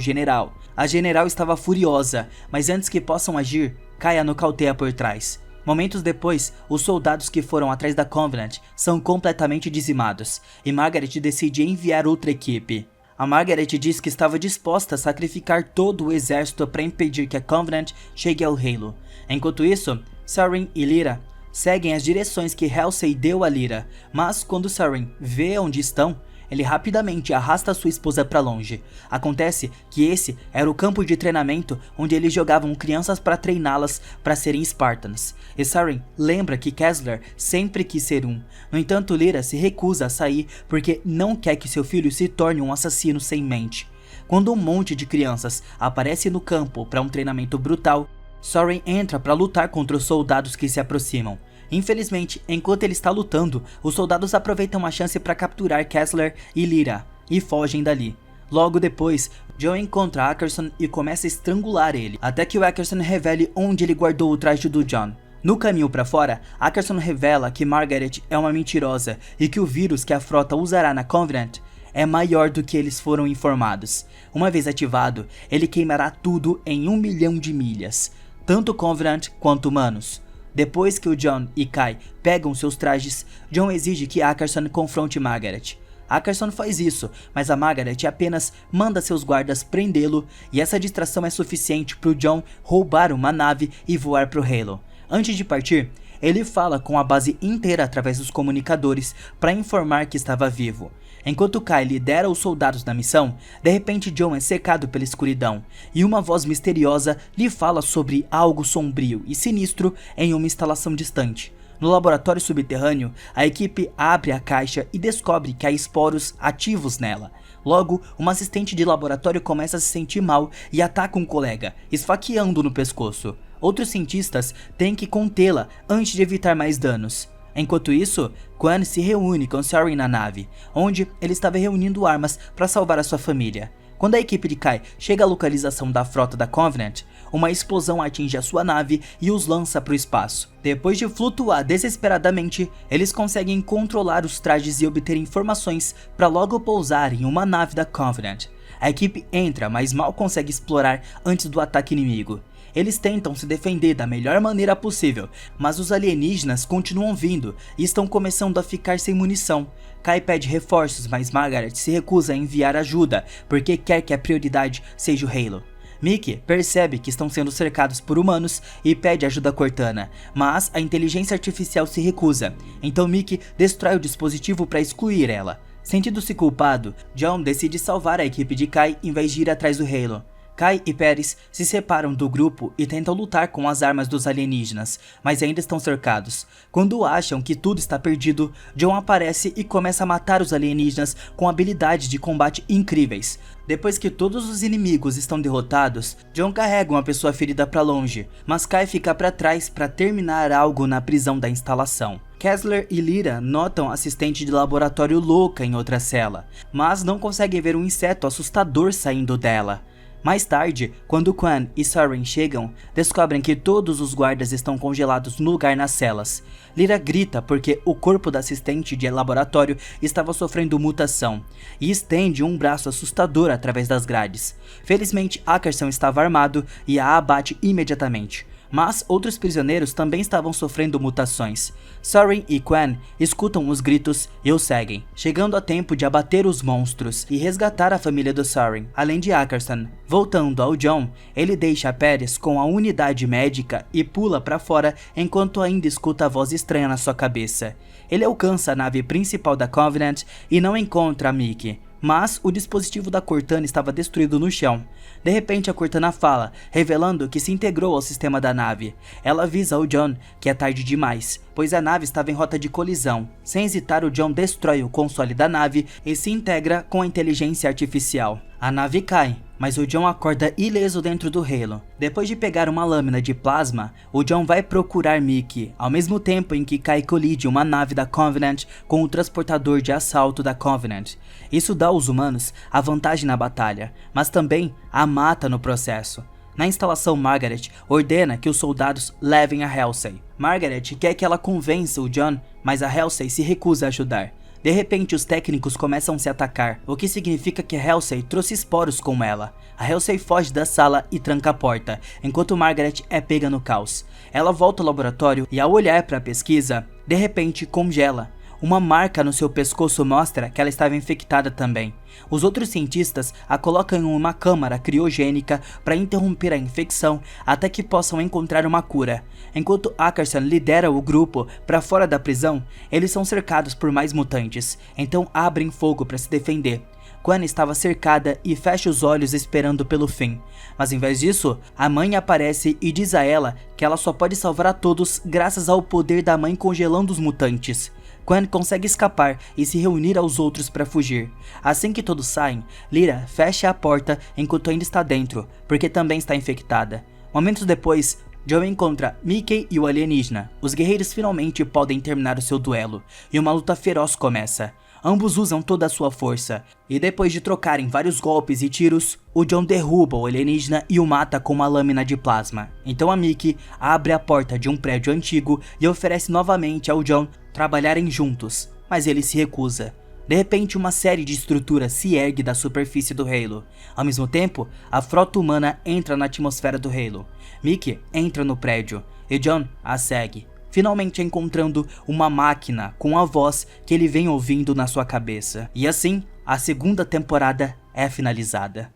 general. A general estava furiosa, mas antes que possam agir, Kai a nocauteia por trás. Momentos depois, os soldados que foram atrás da Covenant são completamente dizimados, e Margaret decide enviar outra equipe. A Margaret diz que estava disposta a sacrificar todo o exército para impedir que a Covenant chegue ao Halo. Enquanto isso, Saren e Lyra seguem as direções que Halsey deu a Lyra, mas quando Saren vê onde estão, ele rapidamente arrasta sua esposa para longe. Acontece que esse era o campo de treinamento onde eles jogavam crianças para treiná-las para serem Spartans. E Saren lembra que Kessler sempre quis ser um. No entanto, Lyra se recusa a sair porque não quer que seu filho se torne um assassino sem mente. Quando um monte de crianças aparece no campo para um treinamento brutal, Soren entra para lutar contra os soldados que se aproximam. Infelizmente, enquanto ele está lutando, os soldados aproveitam a chance para capturar Kessler e Lyra e fogem dali. Logo depois, John encontra Ackerson e começa a estrangular ele, até que o Ackerson revele onde ele guardou o traje do John. No caminho para fora, Ackerson revela que Margaret é uma mentirosa e que o vírus que a frota usará na Covenant é maior do que eles foram informados. Uma vez ativado, ele queimará tudo em 1 milhão de milhas. Tanto Covenant quanto humanos. Depois que o John e Kai pegam seus trajes, John exige que Ackerson confronte Margaret. Ackerson faz isso, mas a Margaret apenas manda seus guardas prendê-lo e essa distração é suficiente para o John roubar uma nave e voar para o Halo. Antes de partir, ele fala com a base inteira através dos comunicadores para informar que estava vivo. Enquanto Kai lidera os soldados na missão, de repente John é cercado pela escuridão, e uma voz misteriosa lhe fala sobre algo sombrio e sinistro em uma instalação distante. No laboratório subterrâneo, a equipe abre a caixa e descobre que há esporos ativos nela. Logo, uma assistente de laboratório começa a se sentir mal e ataca um colega, esfaqueando no pescoço. Outros cientistas têm que contê-la antes de evitar mais danos. Enquanto isso, Quan se reúne com Saren na nave, onde ele estava reunindo armas para salvar a sua família. Quando a equipe de Kai chega à localização da frota da Covenant, uma explosão atinge a sua nave e os lança para o espaço. Depois de flutuar desesperadamente, eles conseguem controlar os trajes e obter informações para logo pousar em uma nave da Covenant. A equipe entra, mas mal consegue explorar antes do ataque inimigo. Eles tentam se defender da melhor maneira possível, mas os alienígenas continuam vindo e estão começando a ficar sem munição. Kai pede reforços, mas Margaret se recusa a enviar ajuda, porque quer que a prioridade seja o Halo. Mickey percebe que estão sendo cercados por humanos e pede ajuda a Cortana, mas a inteligência artificial se recusa, então Mickey destrói o dispositivo para excluir ela. Sentindo-se culpado, John decide salvar a equipe de Kai em vez de ir atrás do Halo. Kai e Paris se separam do grupo e tentam lutar com as armas dos alienígenas, mas ainda estão cercados. Quando acham que tudo está perdido, John aparece e começa a matar os alienígenas com habilidades de combate incríveis. Depois que todos os inimigos estão derrotados, John carrega uma pessoa ferida para longe, mas Kai fica para trás para terminar algo na prisão da instalação. Kessler e Lyra notam a assistente de laboratório louca em outra cela, mas não conseguem ver um inseto assustador saindo dela. Mais tarde, quando Quan e Saren chegam, descobrem que todos os guardas estão congelados no lugar nas celas. Lyra grita porque o corpo da assistente de laboratório estava sofrendo mutação, e estende um braço assustador através das grades. Felizmente, Ackerson estava armado e a abate imediatamente. Mas outros prisioneiros também estavam sofrendo mutações. Soren e Quen escutam os gritos e os seguem, chegando a tempo de abater os monstros e resgatar a família do Soren, além de Ackerson. Voltando ao John, ele deixa Paris com a unidade médica e pula para fora enquanto ainda escuta a voz estranha na sua cabeça. Ele alcança a nave principal da Covenant e não encontra a Mickey, mas o dispositivo da Cortana estava destruído no chão. De repente a Cortana fala, revelando que se integrou ao sistema da nave. Ela avisa ao John que é tarde demais, pois a nave estava em rota de colisão. Sem hesitar, o John destrói o console da nave e se integra com a inteligência artificial. A nave cai, mas o John acorda ileso dentro do Halo. Depois de pegar uma lâmina de plasma, o John vai procurar Mickey, ao mesmo tempo em que Kai colide uma nave da Covenant com o transportador de assalto da Covenant. Isso dá aos humanos a vantagem na batalha, mas também a mata no processo. Na instalação, Margaret ordena que os soldados levem a Halsey. Margaret quer que ela convença o John, mas a Halsey se recusa a ajudar. De repente, os técnicos começam a se atacar, o que significa que Halsey trouxe esporos com ela. A Halsey foge da sala e tranca a porta, enquanto Margaret é pega no caos. Ela volta ao laboratório e, ao olhar para a pesquisa, de repente congela. Uma marca no seu pescoço mostra que ela estava infectada também. Os outros cientistas a colocam em uma câmara criogênica para interromper a infecção até que possam encontrar uma cura. Enquanto Ackerson lidera o grupo para fora da prisão, eles são cercados por mais mutantes, então abrem fogo para se defender. Quen estava cercada e fecha os olhos esperando pelo fim. Mas em vez disso, a mãe aparece e diz a ela que ela só pode salvar a todos graças ao poder da mãe congelando os mutantes. Quen consegue escapar e se reunir aos outros para fugir. Assim que todos saem, Lyra fecha a porta enquanto ainda está dentro, porque também está infectada. Momentos depois, John encontra Mickey e o alienígena. Os guerreiros finalmente podem terminar o seu duelo, e uma luta feroz começa. Ambos usam toda a sua força, e depois de trocarem vários golpes e tiros, o John derruba o alienígena e o mata com uma lâmina de plasma. Então a Mickey abre a porta de um prédio antigo e oferece novamente ao John trabalharem juntos, mas ele se recusa. De repente, uma série de estruturas se ergue da superfície do Halo. Ao mesmo tempo, a frota humana entra na atmosfera do Halo. Mickey entra no prédio e John a segue, finalmente encontrando uma máquina com a voz que ele vem ouvindo na sua cabeça. E assim, a segunda temporada é finalizada.